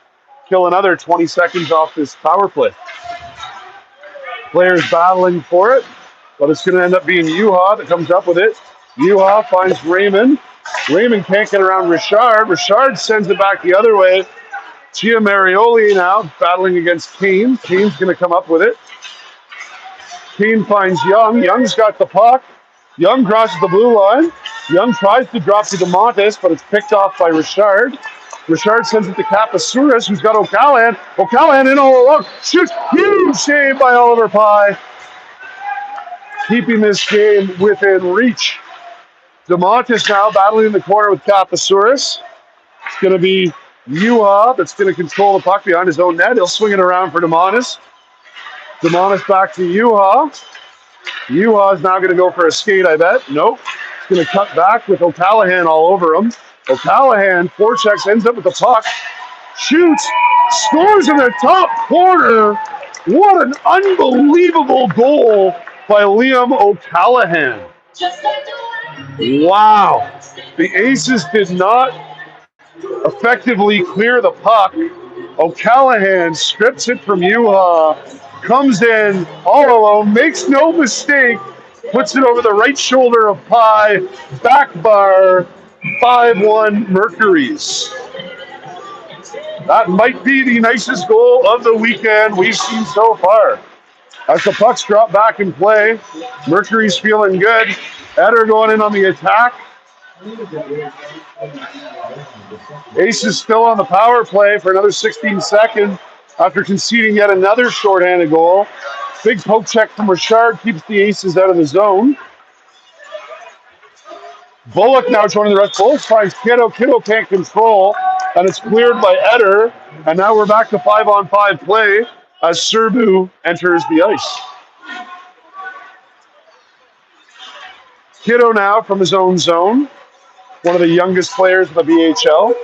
Kill another 20 seconds off this power play. Players battling for it, but it's going to end up being Yuha that comes up with it. Yuha finds Raymond. Raymond can't get around Richard. Richard sends it back the other way. Giamarioli now battling against Kane. Kane's going to come up with it. Kane finds Young. Young's got the puck. Young crosses the blue line. Young tries to drop to DeMontis, but it's picked off by Richard. Richard sends it to Kapasouras, who's got O'Callaghan. O'Callaghan in all alone. Shoots. Huge save by Oliver Pye. Keeping this game within reach. DeMontis now battling in the corner with Kapasouras. It's going to be Yuha that's going to control the puck behind his own net. He'll swing it around for DeMontis. DeMontis back to Yuha. Yuha is now going to go for a skate, I bet. Nope. He's going to cut back with O'Callaghan all over him. O'Callaghan forechecks, ends up with the puck. Shoots. Scores in the top corner. What an unbelievable goal by Liam O'Callaghan. Wow. The Aces did not effectively clear the puck. O'Callaghan strips it from Yuha, comes in all alone, makes no mistake, puts it over the right shoulder of Pye, back bar, 5-1 Mercuries. That might be the nicest goal of the weekend we've seen so far. As the pucks drop back in play, Mercury's feeling good. Eder going in on the attack. Aces still on the power play for another 16 seconds after conceding yet another shorthanded goal. Big poke check from Richard keeps the Aces out of the zone. Bullock now joining the rest. Bullock finds Kiddo. Kiddo can't control, and it's cleared by Eder. And now we're back to 5-on-5 play as Serbu enters the ice. Kiddo now from his own zone. One of the youngest players in the BHL.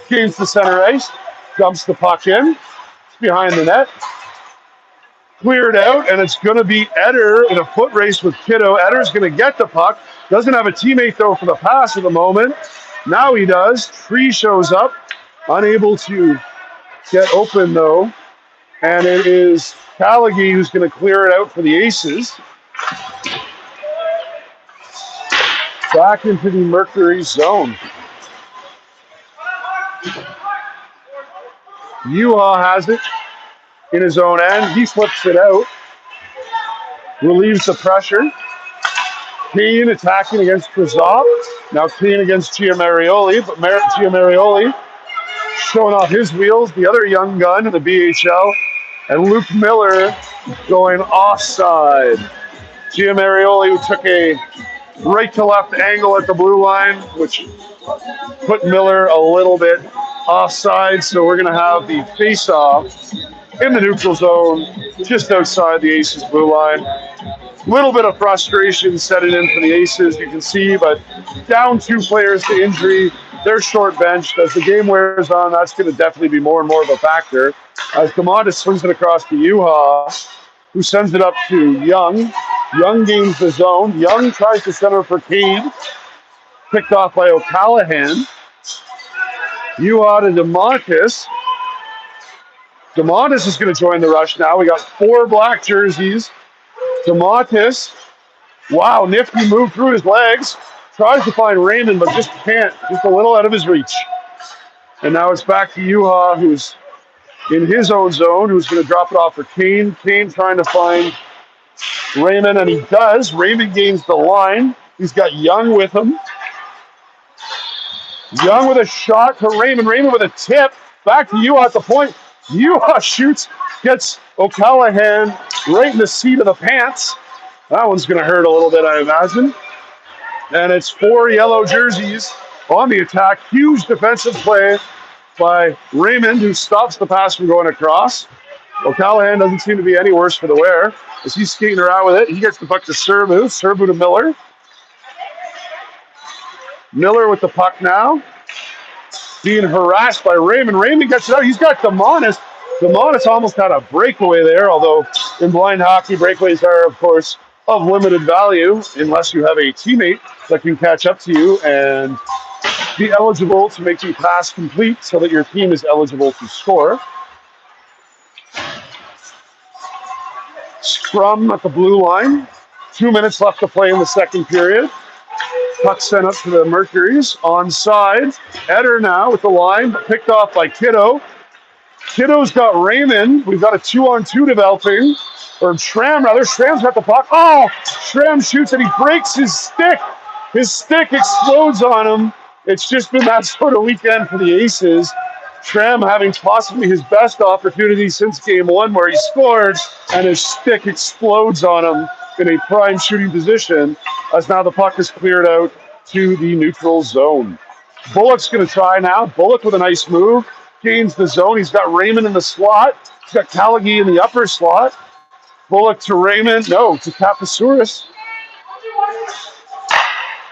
Gains the center ice. Dumps the puck in. It's behind the net. Cleared out, and it's going to be Eder in a foot race with Kiddo. Eder's going to get the puck. Doesn't have a teammate, though, for the pass at the moment. Now he does. Tree shows up. Unable to get open, though. And it is Callaghy who's going to clear it out for the Aces. Back into the Mercury zone. Yuha has it in his own end. He flips it out. Relieves the pressure. Kane attacking against Krasov. Now Kane against Giamarioli, but Giamarioli showing off his wheels. The other young gun in the BHL. And Luke Miller going offside. Giamarioli, who took a right to left angle at the blue line, which put Miller a little bit offside. So we're going to have the face-off in the neutral zone, just outside the Aces blue line. Little bit of frustration setting in for the Aces, you can see, but down 2 players to injury. They're short benched. As the game wears on, that's going to definitely be more and more of a factor. As DeMontis swings it across to Yuha, who sends it up to Young. Young gains the zone. Young tries to center for Kane. Picked off by O'Callaghan. Yuha to DeMontis. DeMontis is going to join the rush now. We got 4 black jerseys. DeMontis, wow, nifty move through his legs. Tries to find Raymond, but just can't. Just a little out of his reach. And now it's back to Yuha, who's in his own zone, who's going to drop it off for Kane. Kane trying to find Raymond, and he does. Raymond gains the line. He's got Young with him. Young with a shot to Raymond. Raymond with a tip. Back to Yuha at the point. Yuha shoots, gets O'Callaghan right in the seat of the pants. That one's going to hurt a little bit, I imagine. And it's 4 yellow jerseys on the attack. Huge defensive play by Raymond, who stops the pass from going across. O'Callaghan doesn't seem to be any worse for the wear as he's skating around with it. He gets the puck to Serbu. Serbu to Miller. Miller with the puck now. Being harassed by Raymond. Raymond gets it out. He's got Demonis. Demonis almost had a breakaway there, although in blind hockey, breakaways are, of course, of limited value unless you have a teammate that can catch up to you and be eligible to make the pass complete so that your team is eligible to score. Scrum at the blue line. 2 minutes left to play in the second period. Puck sent up to the Mercuries. Onside. Eder now with the line, picked off by Kiddo. Kiddo's got Raymond. We've got a 2-on-2 developing. Or Schramm, rather. Schramm's got the puck. Oh! Schramm shoots and he breaks his stick. His stick explodes on him. It's just been that sort of weekend for the Aces. Schramm having possibly his best opportunity since game one where he scored and his stick explodes on him in a prime shooting position as now the puck is cleared out to the neutral zone. Bullock's going to try now. Bullock with a nice move. Gains the zone. He's got Raymond in the slot. He's got Callaghan in the upper slot. Bullock to Raymond. No, to Kapasouris.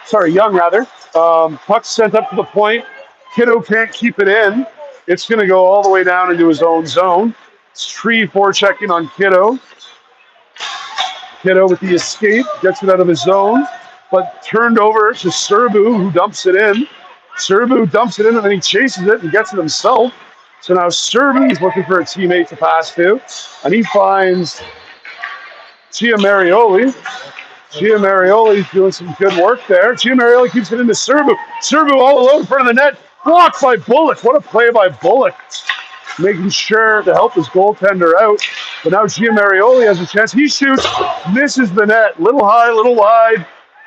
Sorry, Young rather. Puck sent up to the point. Kiddo can't keep it in. It's going to go all the way down into his own zone. It's Tree forechecking on Kiddo. Kiddo with the escape, gets it out of his zone, but turned over to Serbu, who dumps it in. Serbu dumps it in, and then he chases it and gets it himself. So now Serbu is looking for a teammate to pass to, and he finds Chiamarioli. Chiamarioli's doing some good work there. Chiamarioli keeps it into Serbu. Serbu all alone in front of the net. Blocked by Bullock. What a play by Bullock. Making sure to help his goaltender out. But now Chiamarioli has a chance. He shoots, misses the net. Little high, little wide.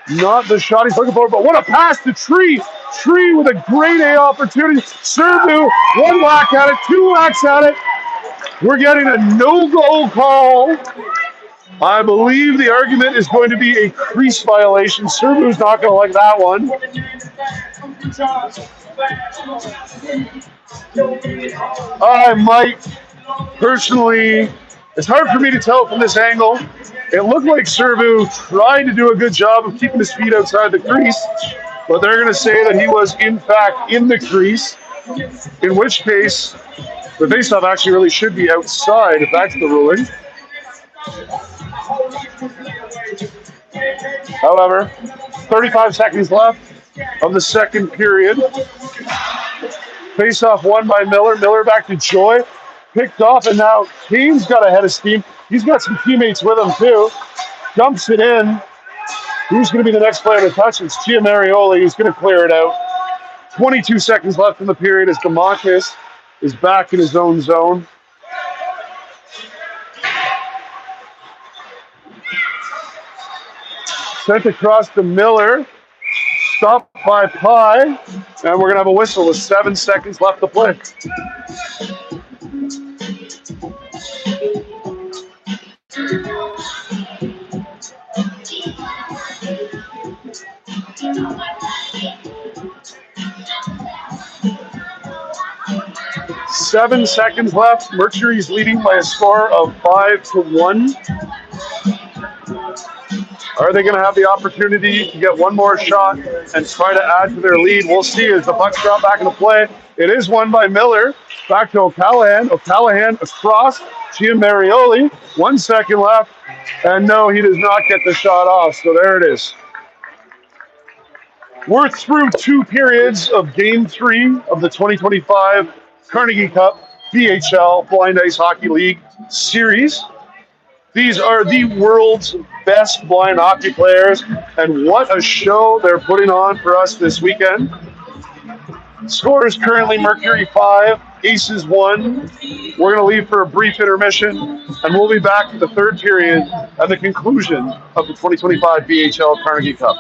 Not the shot he's looking for, but what a pass to Tree. Tree with a great A opportunity. Serbu, one whack at it, two whacks at it. We're getting a no-goal call. I believe the argument is going to be a crease violation. Serbu's not going to like that one. I might personally, it's hard for me to tell from this angle. It looked like Serbu tried to do a good job of keeping his feet outside the crease, but they're going to say that he was in fact in the crease, in which case the faceoff actually really should be outside if that's the ruling. However, 35 seconds left of the second period. Face-off won by Miller. Miller back to Joy. Picked off, and now Kane's got a head of steam. He's got some teammates with him, too. Dumps it in. Who's going to be the next player to touch it? It's Chiamarioli who's going to clear it out. 22 seconds left in the period as DeMontis is back in his own zone. Sent across to Miller. Stopped by Pye. And we're going to have a whistle with 7 seconds left to play. Seven seconds left. Mercury's leading by a score of 5-1. Are they going to have the opportunity to get one more shot and try to add to their lead? We'll see as the puck's dropped back into play. It is won by Miller. Back to O'Callaghan. O'Callaghan across. Chiamarioli. 1 second left. And no, he does not get the shot off. So there it is. We're through 2 periods of Game 3 of the 2025 Carnegie Cup BHL Blind Ice Hockey League Series. These are the world's best blind hockey players, and what a show they're putting on for us this weekend. Score is currently Mercury 5, Aces 1. We're going to leave for a brief intermission, and we'll be back for the third period at the conclusion of the 2025 BHL Carnegie Cup.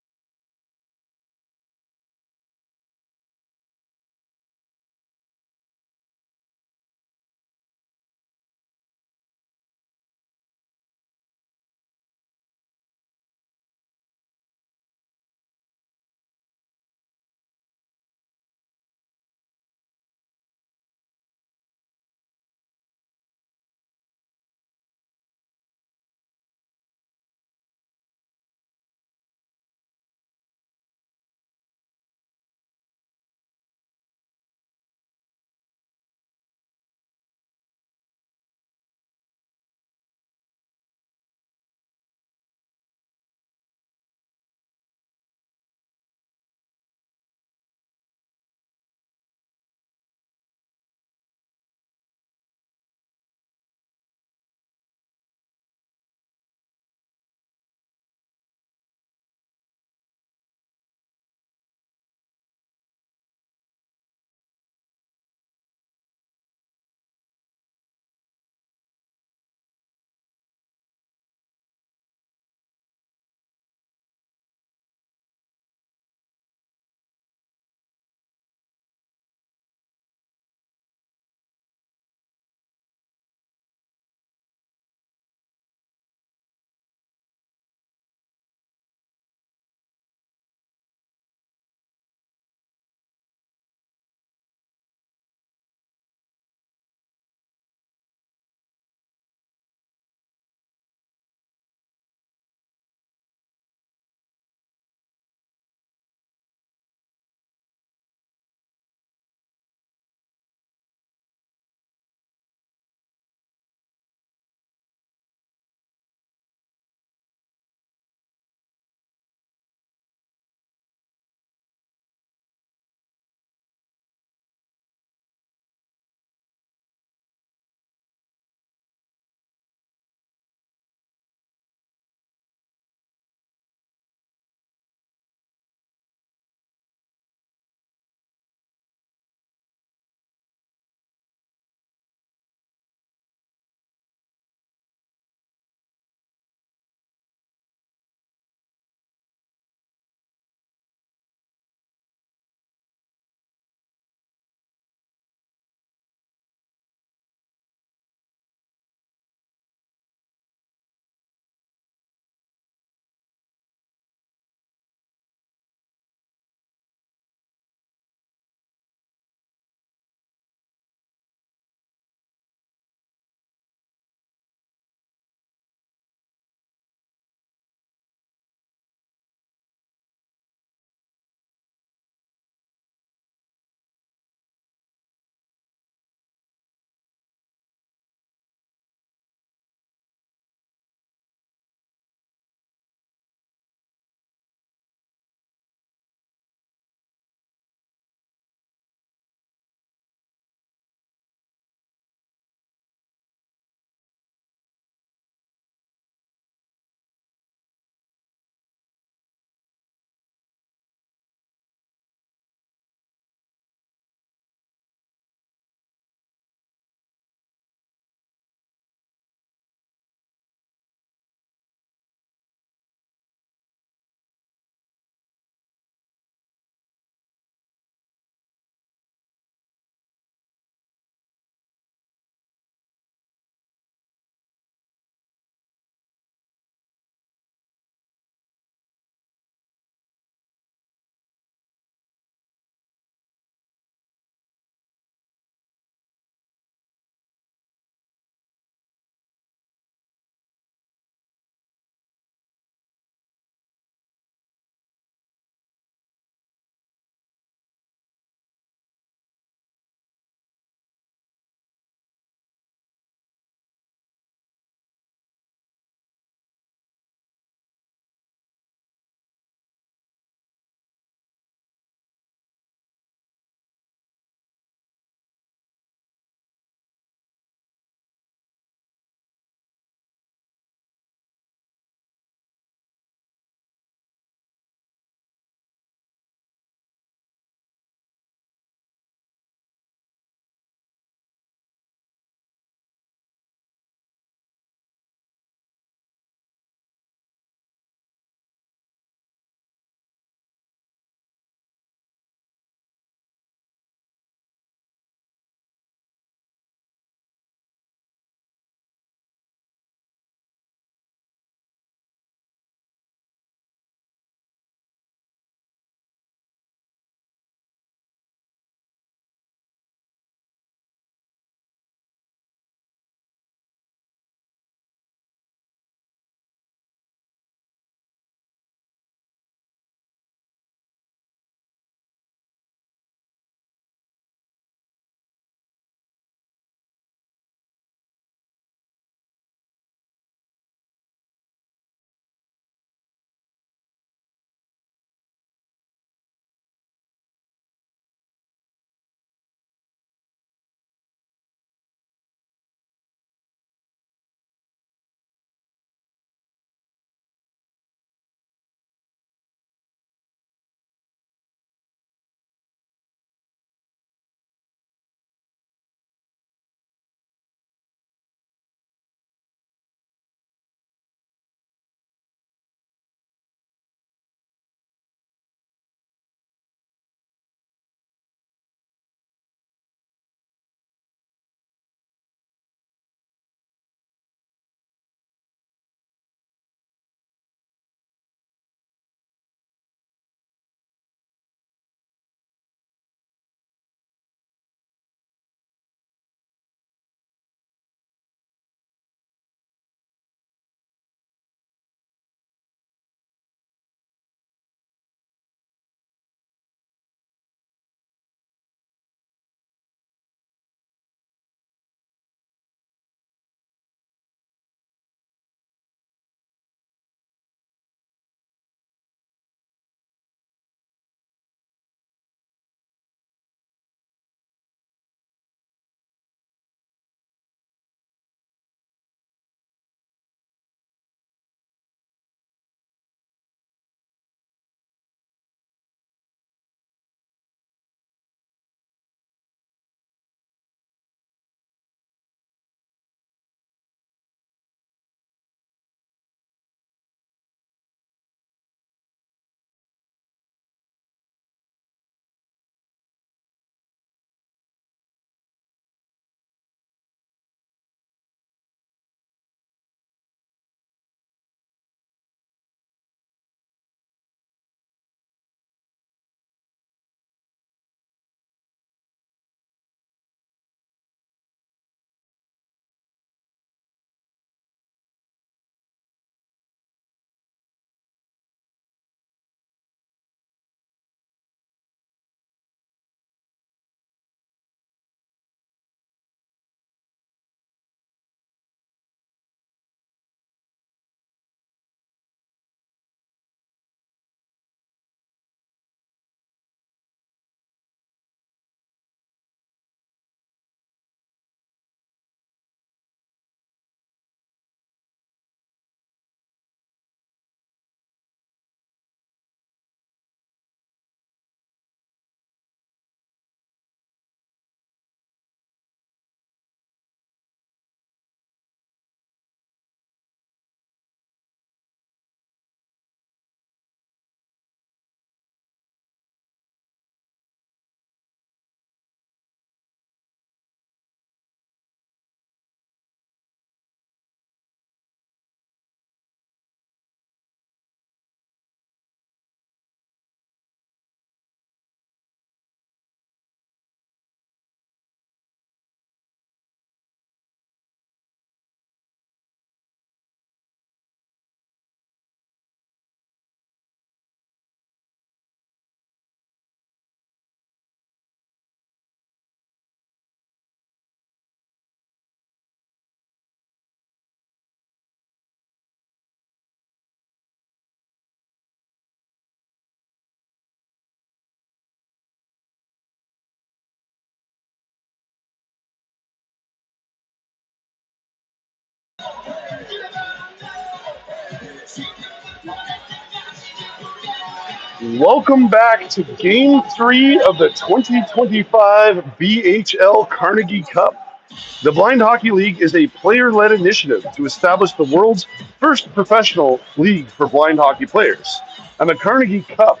Welcome back to Game 3 of the 2025 BHL Carnegie Cup. The Blind Hockey League is a player-led initiative to establish the world's first professional league for blind hockey players. And the Carnegie Cup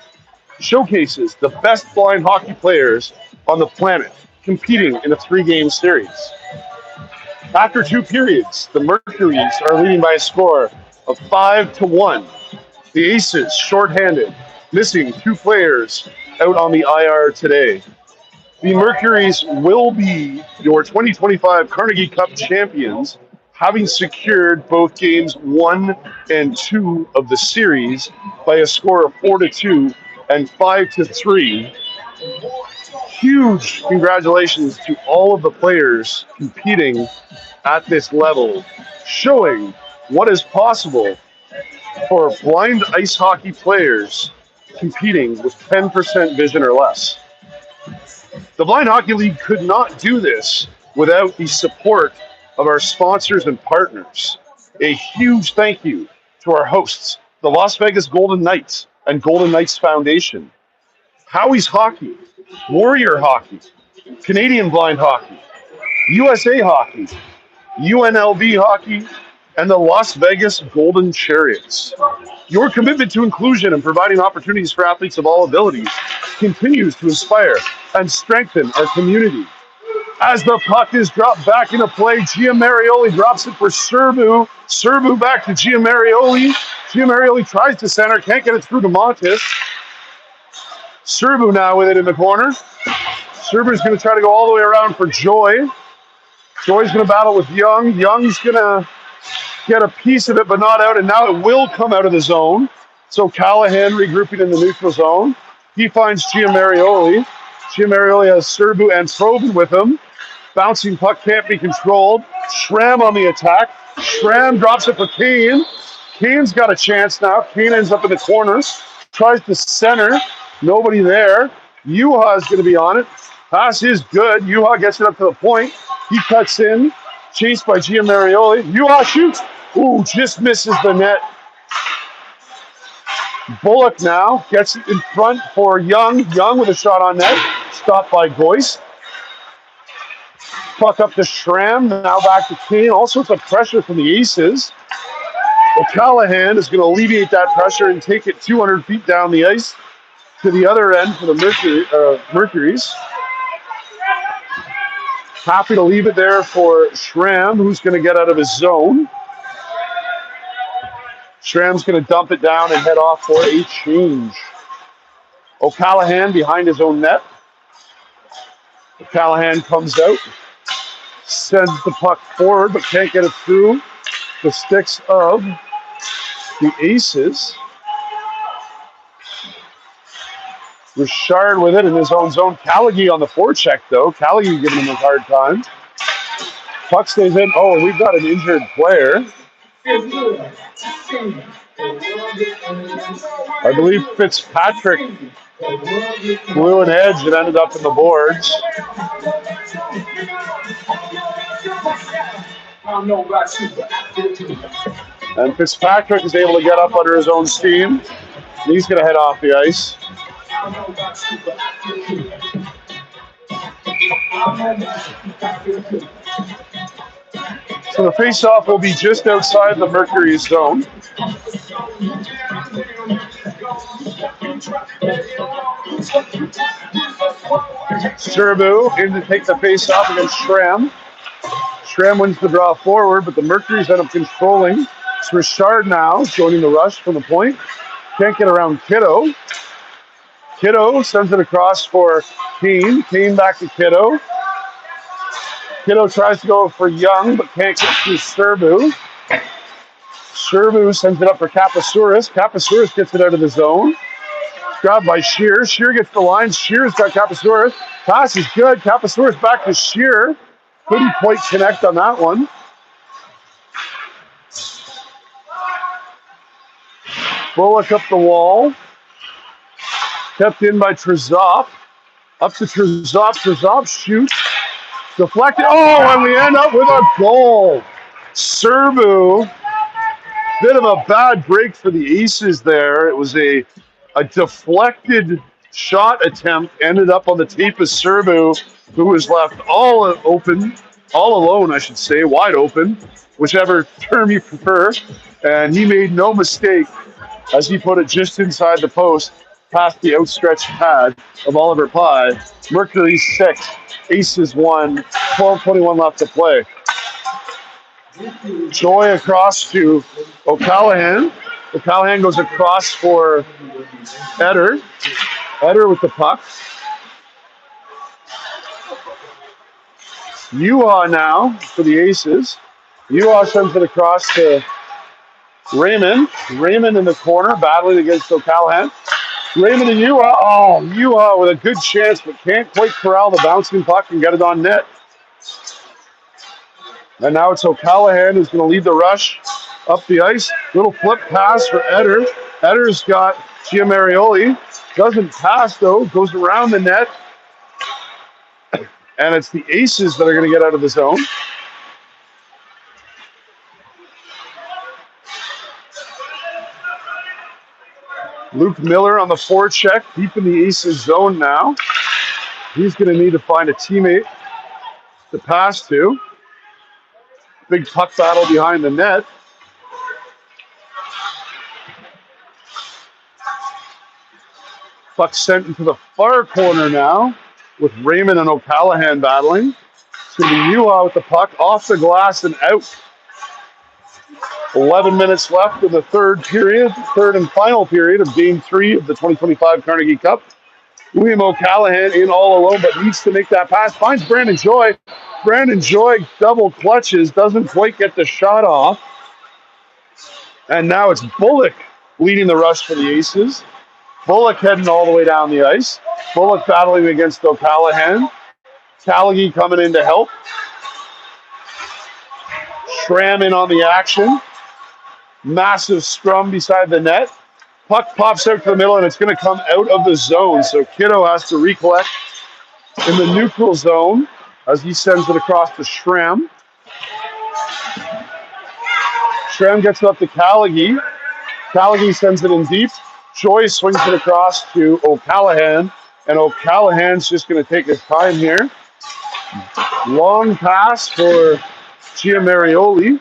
showcases the best blind hockey players on the planet competing in a 3-game series. After 2 periods, the Mercuries are leading by a score of 5-1. The Aces, shorthanded, missing 2 players out on the IR today. The Mercuries will be your 2025 Carnegie Cup champions, having secured both games 1 and 2 of the series by a score of 4-2 and 5-3. Huge congratulations to all of the players competing at this level, showing what is possible for blind ice hockey players competing with 10% vision or less. The Blind Hockey League could not do this without the support of our sponsors and partners. A huge thank you to our hosts, the Las Vegas Golden Knights and Golden Knights Foundation, Howie's Hockey, Warrior Hockey, Canadian Blind Hockey, USA Hockey, UNLV Hockey, and the Las Vegas Golden Chariots. Your commitment to inclusion and providing opportunities for athletes of all abilities continues to inspire and strengthen our community. As the puck is dropped back into play, Giamarioli drops it for Serbu. Serbu back to Giamarioli. Giamarioli tries to center, can't get it through to Montes. Serbu now with it in the corner. Serbu's going to try to go all the way around for Joy. Joy's going to battle with Young. Young's going to get a piece of it, but not out, and now it will come out of the zone. So Callahan regrouping in the neutral zone. He finds Giamarioli. Giamarioli has Serbu and Troven with him. Bouncing puck can't be controlled. Schramm on the attack. Schramm drops it for Kane. Kane's got a chance now. Kane ends up in the corner. Tries to center. Nobody there. Juha is going to be on it. Pass is good. Juha gets it up to the point. He cuts in. Chased by Giamarioli. Juha shoots. Ooh, just misses the net. Bullock now gets it in front for Young. Young with a shot on net. Stopped by Goyce. Puck up to Schramm. Now back to Kane. All sorts of pressure from the Aces. Well, Callahan is going to alleviate that pressure and take it 200 feet down the ice to the other end for the Mercuries. Happy to leave it there for Schramm, who's going to get out of his zone. Schramm's going to dump it down and head off for a change. O'Callahan behind his own net. O'Callahan comes out, sends the puck forward, but can't get it through the sticks of the Aces. Richard with it in his own zone. Callaghy on the forecheck, though. Callaghy giving him a hard time. Puck stays in. Oh, we've got an injured player. I believe Fitzpatrick blew an edge and ended up in the boards. And Fitzpatrick is able to get up under his own steam. He's going to head off the ice. So the face-off will be just outside the Mercury zone. Serbu in to take the face-off against Schramm. Schramm wins the draw forward, but the Mercury's end up controlling. It's Richard now joining the rush from the point. Can't get around Kiddo. Kiddo sends it across for Kane. Kane back to Kiddo. Kiddo tries to go for Young, but can't get through Serbu. Serbu sends it up for Kapasouris. Kapasouris gets it out of the zone. Grabbed by Shear. Shear gets the line. Shear's got Kapasouris. Pass is good. Kapasouris back to Shear. Couldn't quite connect on that one. Bullock up the wall. Kept in by Trezop. Up to Trezop. Trezop shoots. Deflected. Oh, and we end up with a goal. Serbu. Bit of a bad break for the Aces there. It was a A deflected shot attempt ended up on the tape of Serbu, who was left all alone, I should say, wide open, whichever term you prefer. And he made no mistake as he put it just inside the post, past the outstretched pad of Oliver Pye. Mercury 6, Aces 1, 12:21 left to play. Joy across to O'Callahan. O'Callahan goes across for Eder. Eder with the puck. Yuha now for the Aces. Yuha sends it across to Raymond. Raymond in the corner battling against O'Callahan. Raymond and Yuha. Oh, Yuha with a good chance but can't quite corral the bouncing puck and get it on net. And now it's O'Callahan who's going to lead the rush up the ice. Little flip pass for Eder. Eder's got Giamarioli. Doesn't pass, though. Goes around the net. And it's the Aces that are going to get out of the zone. Luke Miller on the forecheck, deep in the Aces zone now. He's going to need to find a teammate to pass to. Big puck battle behind the net. Puck sent into the far corner now with Raymond and O'Callahan battling. It's going to be Yuha with the puck off the glass and out. 11 minutes left in the third and final period of Game 3 of the 2025 Carnegie Cup. William O'Callahan in all alone, but needs to make that pass. Finds Brandon Joy. Brandon Joy double clutches, doesn't quite get the shot off. And now it's Bullock leading the rush for the Aces. Bullock heading all the way down the ice. Bullock battling against O'Callahan. Callaghy coming in to help. Schramm in on the action. Massive scrum beside the net. Puck pops out to the middle, and it's going to come out of the zone. So Kiddo has to recollect in the neutral zone as he sends it across to Schramm. Schramm gets it up to Callaghy. Callaghy sends it in deep. Joy swings it across to O'Callahan, and O'Callahan's just going to take his time here. Long pass for Giamarioli,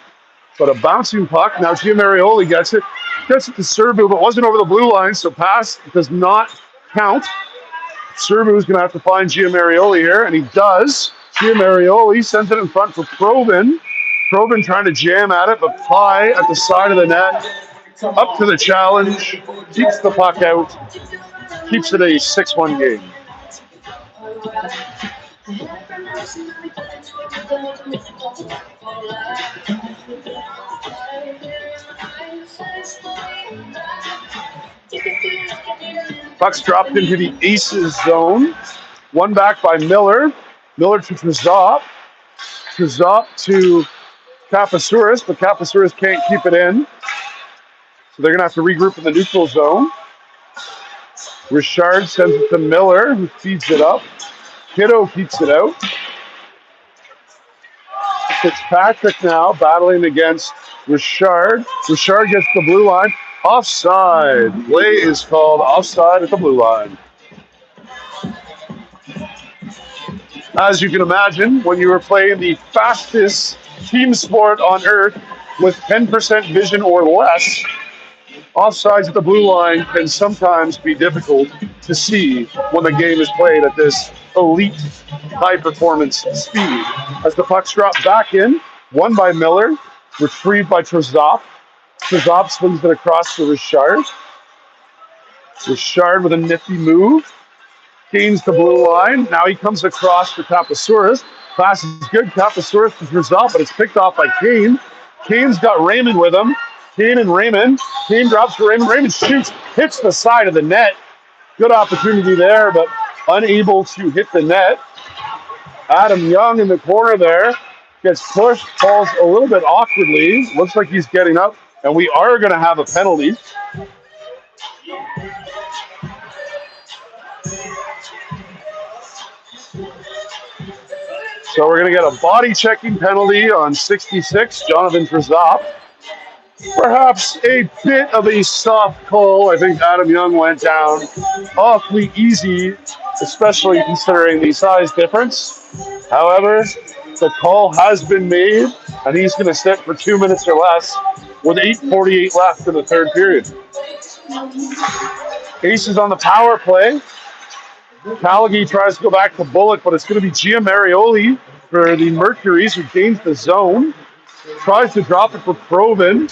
but a bouncing puck. Now Giamarioli gets it to Serbu, but wasn't over the blue line, so pass does not count. Serbu's going to have to find Giamarioli here, and he does. Giamarioli sends it in front for Probin. Probin trying to jam at it, but Pye at the side of the net. Up to the challenge, keeps the puck out, keeps it a 6-1 game. Puck's dropped into the Aces zone. One back by Miller. Miller to Trzop. Trzop to Kapasouris, but Kapasouris can't keep it in. So they're going to have to regroup in the neutral zone. Richard sends it to Miller, who feeds it up. Kiddo keeps it out. Fitzpatrick now battling against Richard. Richard gets the blue line. Offside. Play is called offside at the blue line. As you can imagine, when you are playing the fastest team sport on earth with 10% vision or less, offsides at the blue line can sometimes be difficult to see when the game is played at this elite high-performance speed. As the puck's dropped back in, won by Miller, retrieved by Trzop. Trzop swings it across to Richard. Richard with a nifty move. Gains the blue line. Now he comes across for Kapasouris. Pass is good. Kapasouris to Trzop, but it's picked off by Kane. Kane's got Raymond with him. Kane and Raymond. Kane drops for Raymond. Raymond shoots, hits the side of the net. Good opportunity there, but unable to hit the net. Adam Young in the corner there. Gets pushed, falls a little bit awkwardly. Looks like he's getting up, and we are going to have a penalty. So we're going to get a body checking penalty on 66, Jonathan Trzop. Perhaps a bit of a soft call. I think Adam Young went down awfully easy, especially considering the size difference. However, the call has been made, and he's going to sit for 2 minutes or less with 8:48 left in the third period. Aces on the power play. Callagy tries to go back to Bullock, but it's going to be Giamarioli for the Mercuries, who gains the zone. Tries to drop it for Provin.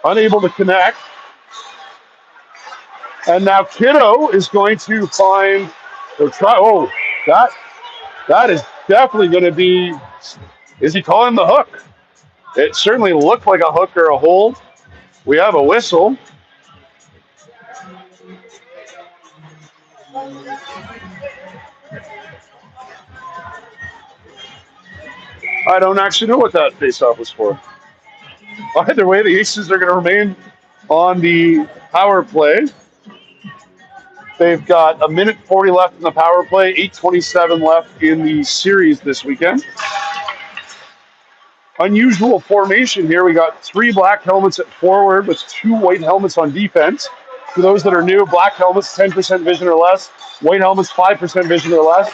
Unable to connect. And now Kiddo is going to find or try. Oh, that is definitely going to be. Is he calling the hook? It certainly looked like a hook or a hold. We have a whistle. I don't actually know what that faceoff was for. Either way, the Aces are going to remain on the power play. They've got 1:40 left in the power play, 8:27 left in the series this weekend. Unusual formation here. We got 3 black helmets at forward with 2 white helmets on defense. For those that are new, black helmets 10% vision or less, white helmets 5% vision or less.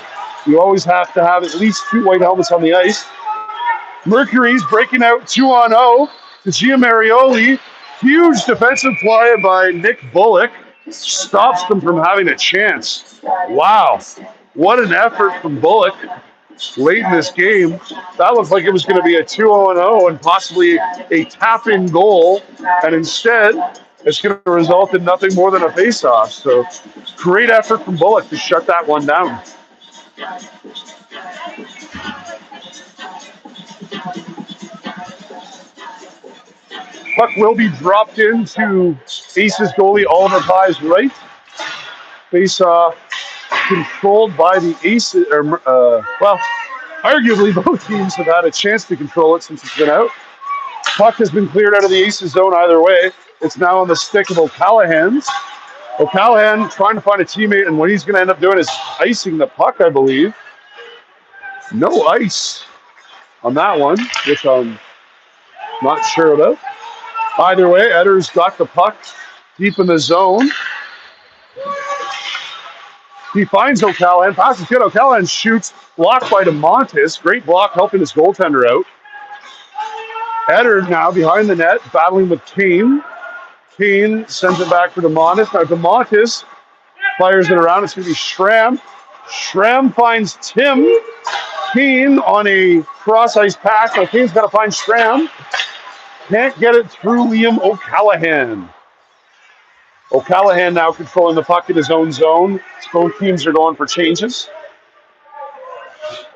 You always have to have at least 2 white helmets on the ice. Mercury's breaking out 2-on-0 to Giamarioli. Huge defensive play by Nick Bullock. Stops them from having a chance. Wow. What an effort from Bullock late in this game. That looked like it was going to be a 2-0 and possibly a tap-in goal. And instead, it's going to result in nothing more than a face-off. So great effort from Bullock to shut that one down. Puck will be dropped into Aces goalie Oliver Pye's right. Face-off controlled by the Aces. Arguably both teams have had a chance to control it since it's been out. Puck has been cleared out of the Aces zone either way. It's now on the stick of O'Callahan's. O'Callahan trying to find a teammate, and what he's going to end up doing is icing the puck, I believe. No ice on that one, which I'm not sure about. Either way, Edder's got the puck deep in the zone. He finds O'Callahan, passes good. O'Callahan shoots, blocked by DeMontis. Great block, helping his goaltender out. Edder now behind the net, battling with Kane. Kane sends it back for DeMontis. Now DeMontis fires it around. It's going to be Schramm. Schramm finds Tim. Kane on a cross-ice pass. Now Kane's got to find Schramm. Can't get it through Liam O'Callahan. O'Callahan now controlling the puck in his own zone. Both teams are going for changes.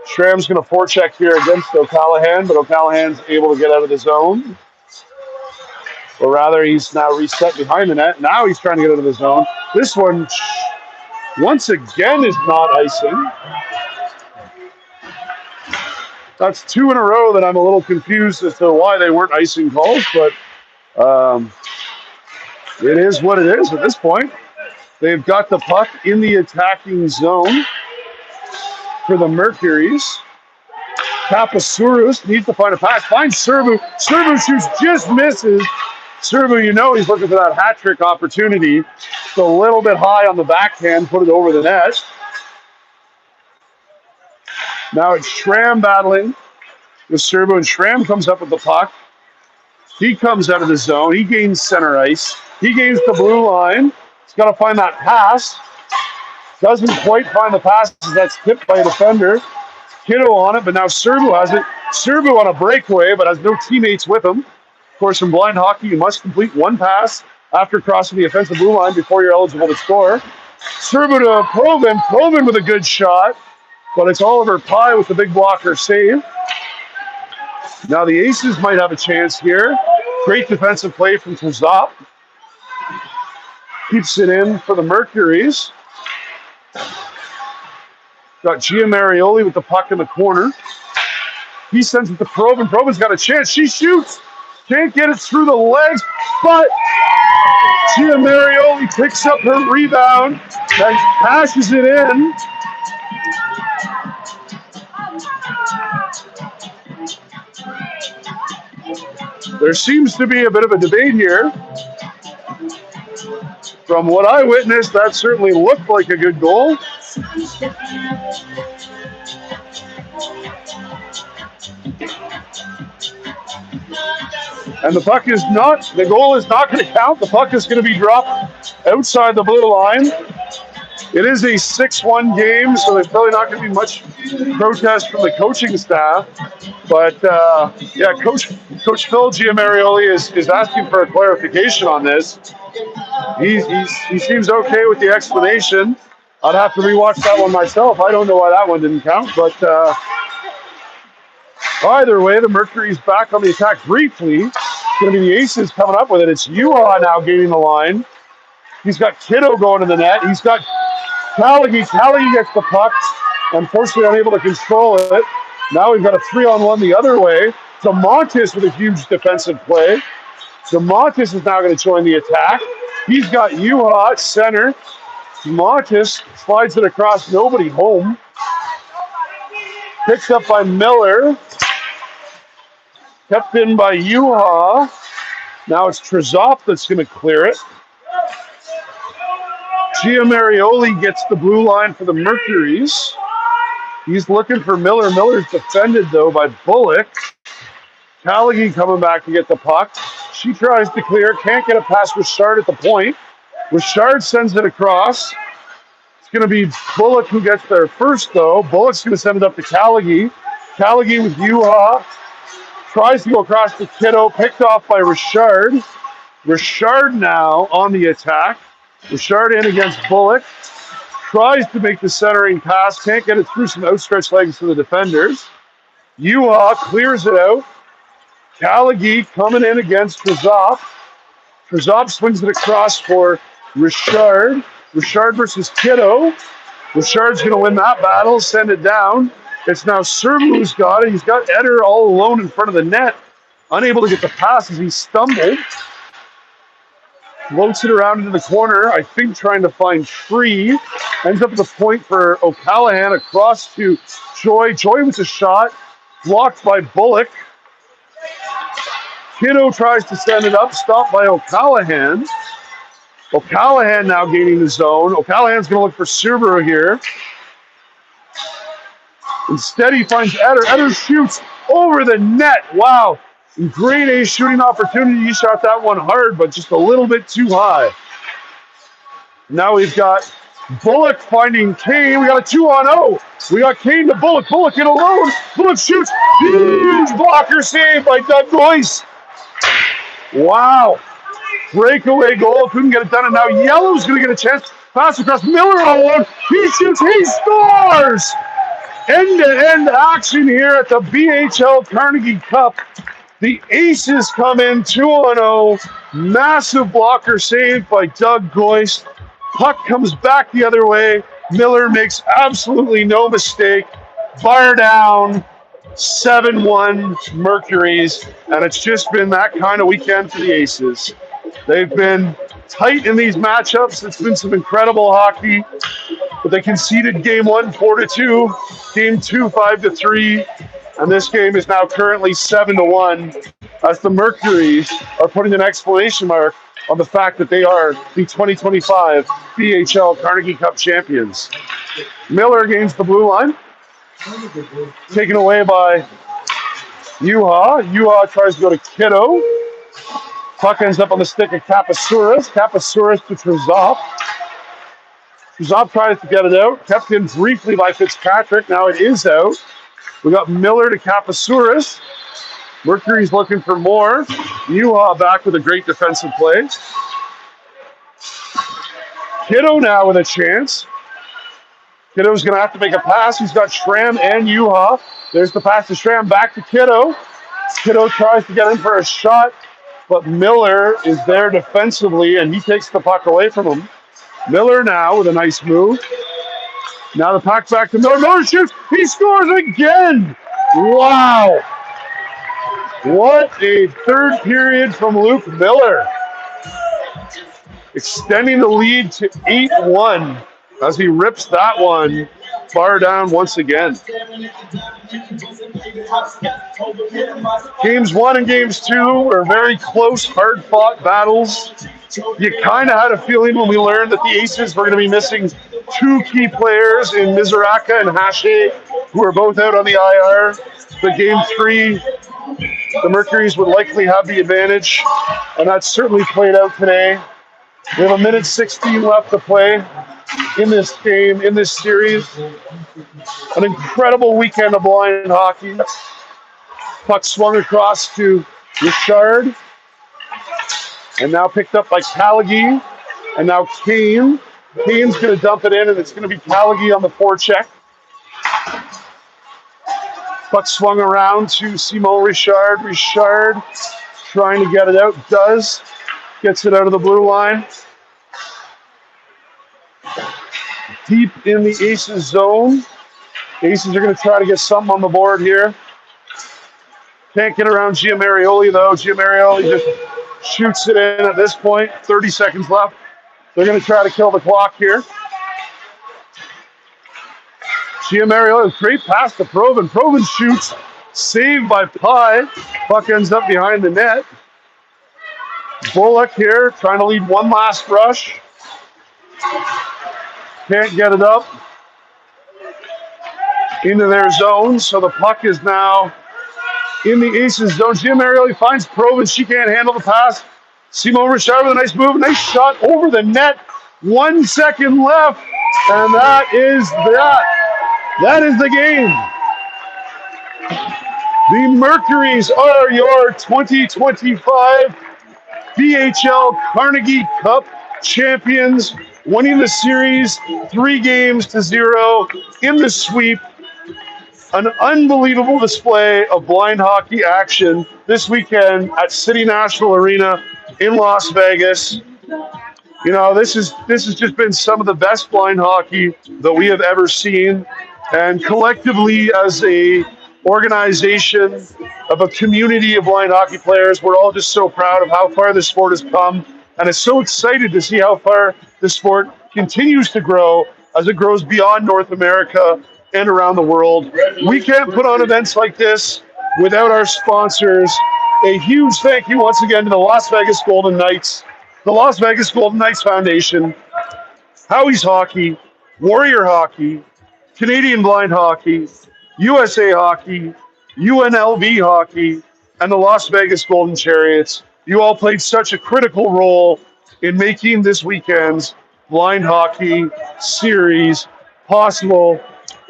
Schramm's going to forecheck here against O'Callahan, but O'Callahan's able to get out of the zone. Or rather, he's now reset behind the net. Now he's trying to get out of the zone. This one, once again, is not icing. That's 2 in a row that I'm a little confused as to why they weren't icing calls, but it is what it is at this point. They've got the puck in the attacking zone for the Mercuries. Papasaurus needs to find a pass. Finds Serbu. Serbu shoots, just misses. Serbu, you know he's looking for that hat trick opportunity. It's a little bit high on the backhand, put it over the net. Now it's Schramm battling with Serbu, and Schramm comes up with the puck. He comes out of the zone. He gains center ice. He gains the blue line. He's got to find that pass. Doesn't quite find the pass as that's tipped by a defender. Kiddo on it, but now Serbu has it. Serbu on a breakaway, but has no teammates with him. Of course, in blind hockey, you must complete one pass after crossing the offensive blue line before you're eligible to score. Serbu to Provin. Provin with a good shot, but it's Oliver Pye with the big blocker save. Now the Aces might have a chance here. Great defensive play from Tzop. Keeps it in for the Mercuries. Got Giamarioli with the puck in the corner. He sends it to Provin. Provin's got a chance. She shoots. Can't get it through the legs, but Giamarioli picks up her rebound and passes it in. There seems to be a bit of a debate here. From what I witnessed, that certainly looked like a good goal. And the puck is not, the goal is not going to count. The puck is going to be dropped outside the blue line. It is a 6-1 game, so there's probably not going to be much protest from the coaching staff. But yeah, Coach Phil Giamarioli is asking for a clarification on this. He seems okay with the explanation. I'd have to rewatch that one myself. I don't know why that one didn't count, but either way, the Mercury's back on the attack briefly. It's going to be the Aces coming up with it. It's Yuha now gaining the line. He's got Kiddo going to the net. He's got Callagy. Callagy gets the puck. Unfortunately, unable to control it. Now we've got a 3-on-1 the other way. DeMontis with a huge defensive play. DeMontis is now going to join the attack. He's got Yuha at center. DeMontis slides it across, nobody home. Picked up by Miller. Kept in by Yuha. Now it's Trezop that's going to clear it. Giamarioli gets the blue line for the Mercuries. He's looking for Miller. Miller's defended, though, by Bullock. Callagy coming back to get the puck. She tries to clear. Can't get it past Richard at the point. Richard sends it across. It's going to be Bullock who gets there first, though. Bullock's going to send it up to Callagy. Callagy with Yuha. Tries to go across to Kiddo. Picked off by Richard. Richard now on the attack. Richard in against Bullock. Tries to make the centering pass. Can't get it through some outstretched legs to the defenders. Yuha clears it out. Callagy coming in against Trezop. Trezop swings it across for Richard. Richard versus Kiddo. Richard's going to win that battle, send it down. It's now Serbu who's got it. He's got Eder all alone in front of the net. Unable to get the pass as he stumbled. Floats it around into the corner, I think trying to find Free. Ends up at the point for O'Callahan across to Joy. Joy with a shot. Blocked by Bullock. Kiddo tries to send it up, stopped by O'Callahan. O'Callahan now gaining the zone. O'Callahan's going to look for Subaru here. Instead, he finds Eder. Eder shoots over the net. Wow. Great A shooting opportunity. He shot that one hard, but just a little bit too high. Now we've got Bullock finding Kane. We got a 2-on-0. We got Kane to Bullock. Bullock in alone. Bullock shoots. Huge blocker save by Doug Boyce. Wow. Breakaway goal. Couldn't get it done. And now Yellow's going to get a chance. Pass across. Miller all alone. He shoots. He scores. End-to-end action here at the BHL Carnegie Cup. The Aces come in 2-0. Massive blocker save by Doug Goist. Puck comes back the other way. Miller makes absolutely no mistake. Bar down, 7-1 Mercuries. And it's just been that kind of weekend for the Aces. They've been tight in these matchups. It's been some incredible hockey. But they conceded game 1, 4-2. Game 2, 5-3. And this game is now currently 7-1 as the Mercuries are putting an exclamation mark on the fact that they are the 2025 BHL Carnegie Cup champions. Miller against the blue line. Taken away by Yuha. Yuha tries to go to Kiddo. Puck ends up on the stick of Kapasouras. Kapasouras to Trezop. Trezop tries to get it out. Kept in briefly by Fitzpatrick. Now it is out. We got Miller to Kapasouras. Mercury's looking for more. Yuha back with a great defensive play. Kiddo now with a chance. Kiddo's going to have to make a pass. He's got Schramm and Yuha. There's the pass to Schramm. Back to Kiddo. Kiddo tries to get in for a shot, but Miller is there defensively, and he takes the puck away from him. Miller now with a nice move. Now the puck back to Miller. Miller shoots. He scores again. Wow. What a third period from Luke Miller. Extending the lead to 8-1 as he rips that one far down once again. Games 1 and Games 2 were very close, hard-fought battles. You kind of had a feeling when we learned that the Aces were going to be missing two key players in Mizuraka and Hache, who are both out on the IR. The Game 3, the Mercuries would likely have the advantage, and that certainly played out today. We have a minute 16 left to play in this game, in this series. An incredible weekend of blind hockey. Puck swung across to Richard, and now picked up by Callaghy, and now Kane. Kane's going to dump it in, and it's going to be Callaghy on the forecheck. Puck swung around to Simon Richard. Richard trying to get it out, does. Gets it out of the blue line. Deep in the Aces zone. Aces are going to try to get something on the board here. Can't get around Giamarioli, though. Giamarioli just shoots it in at this point. 30 seconds left. They're going to try to kill the clock here. Giamarioli, great pass to Proven. Proven shoots. Saved by Pye. Puck ends up behind the net. Bullock here trying to lead one last rush. Can't get it up into their zone, so the puck is now in the Aces zone. Giamarioli finds Proven. She can't handle the pass. Simon Richard with a nice move. Nice shot over the net. 1 second left, and that is that. That is the game. The Mercuries are your 2025 BHL Carnegie Cup champions, winning the series 3-0 in the sweep. An unbelievable display of blind hockey action this weekend at City National Arena in Las Vegas. You know, this has just been some of the best blind hockey that we have ever seen. And collectively, as a organization of a community of blind hockey players, we're all just so proud of how far this sport has come, and is so excited to see how far the sport continues to grow as it grows beyond North America and around the world. We can't put on events like this without our sponsors. A huge thank you once again to the Las Vegas Golden Knights, the Las Vegas Golden Knights Foundation, Howie's Hockey, Warrior Hockey, Canadian Blind Hockey, USA Hockey, UNLV Hockey, and the Las Vegas Golden Chariots. You all played such a critical role in making this weekend's blind hockey series possible.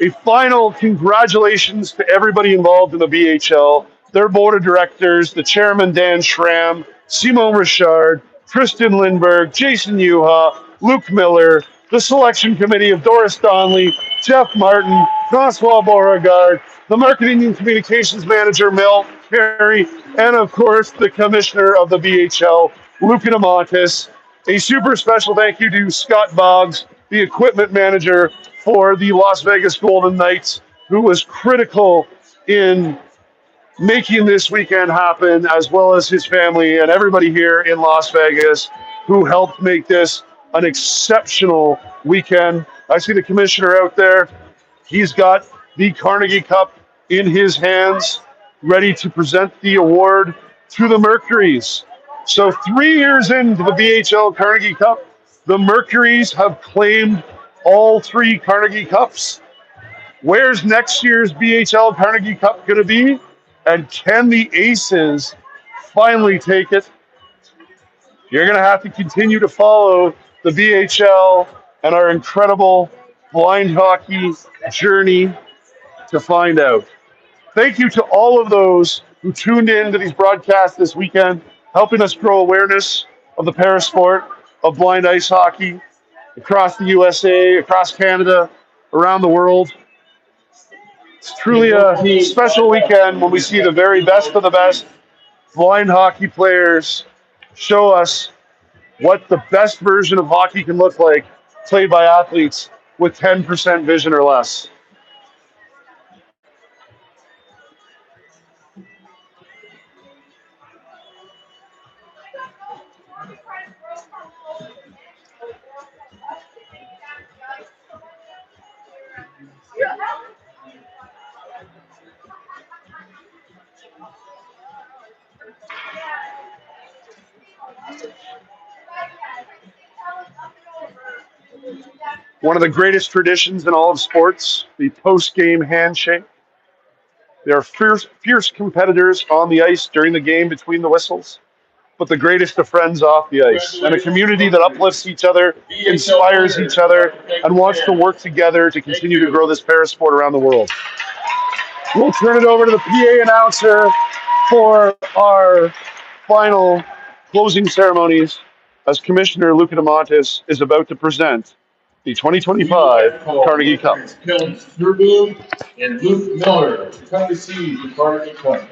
A final congratulations to everybody involved in the BHL, their board of directors, the chairman, Dan Schramm, Simon Richard, Tristan Lindberg, Jason Yuha, Luke Miller, the selection committee of Doris Donnelly, Jeff Martin, Francois Beauregard, the marketing and communications manager, Mel Perry, and of course, the commissioner of the BHL, Luca Demontis. A super special thank you to Scott Boggs, the equipment manager for the Las Vegas Golden Knights, who was critical in making this weekend happen, as well as his family and everybody here in Las Vegas who helped make this an exceptional weekend. I see the commissioner out there. He's got the Carnegie Cup in his hands, ready to present the award to the Mercuries. So 3 years into the BHL Carnegie Cup, the Mercuries have claimed all 3 Carnegie Cups. Where's next year's BHL Carnegie Cup going to be? And can the Aces finally take it? You're going to have to continue to follow the BHL and our incredible blind hockey journey to find out. Thank you to all of those who tuned in to these broadcasts this weekend, helping us grow awareness of the parasport of blind ice hockey across the USA, across Canada, around the world. It's truly a special weekend when we see the very best of the best blind hockey players show us what the best version of hockey can look like, played by athletes with 10% vision or less. One of the greatest traditions in all of sports, the post-game handshake. They are fierce competitors on the ice during the game between the whistles, but the greatest of friends off the ice, and a community that uplifts each other, inspires each other, and wants to work together to continue to grow this parasport around the world. We'll turn it over to the PA announcer for our final closing ceremonies as Commissioner Luca DeMontis is about to present the 2025 Carnegie Cup. Kelly Serbu and Luke Miller to come receive the Carnegie Cup.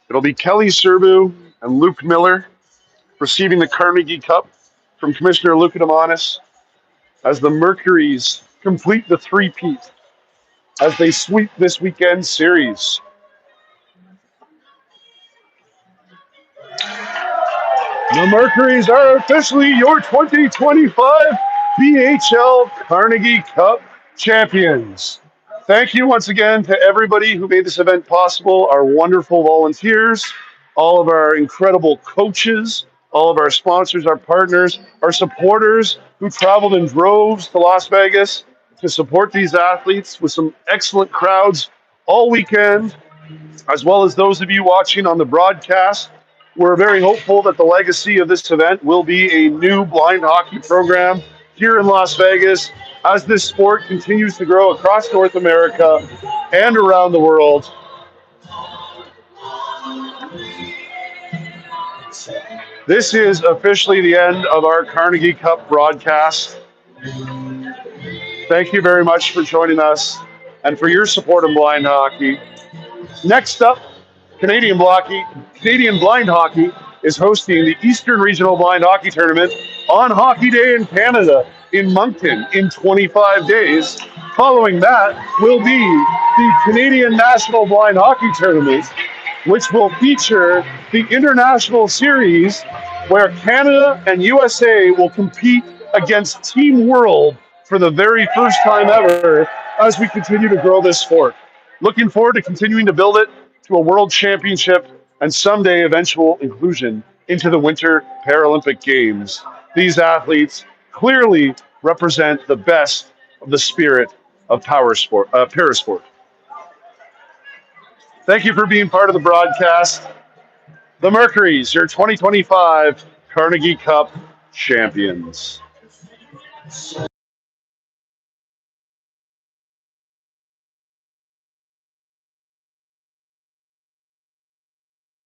It'll be Kelly Serbu and Luke Miller receiving the Carnegie Cup from Commissioner Luca DeMontis as the Mercuries complete the three-peat as they sweep this weekend's series. The Mercuries are officially your 2025 BHL Carnegie Cup champions. Thank you once again to everybody who made this event possible, our wonderful volunteers, all of our incredible coaches, all of our sponsors, our partners, our supporters who traveled in droves to Las Vegas to support these athletes with some excellent crowds all weekend, as well as those of you watching on the broadcast. We're very hopeful that the legacy of this event will be a new blind hockey program here in Las Vegas as this sport continues to grow across North America and around the world. This is officially the end of our Carnegie Cup broadcast. Thank you very much for joining us and for your support of blind hockey. Next up, Canadian Blind Hockey is hosting the Eastern Regional Blind Hockey Tournament on Hockey Day in Canada in Moncton in 25 days. Following that will be the Canadian National Blind Hockey Tournament, which will feature the International Series where Canada and USA will compete against Team World for the very first time ever as we continue to grow this sport. Looking forward to continuing to build it to a world championship and someday eventual inclusion into the Winter Paralympic Games. These athletes clearly represent the best of the spirit of parasport. Thank you for being part of the broadcast. The Mercuries, your 2025 Carnegie Cup champions.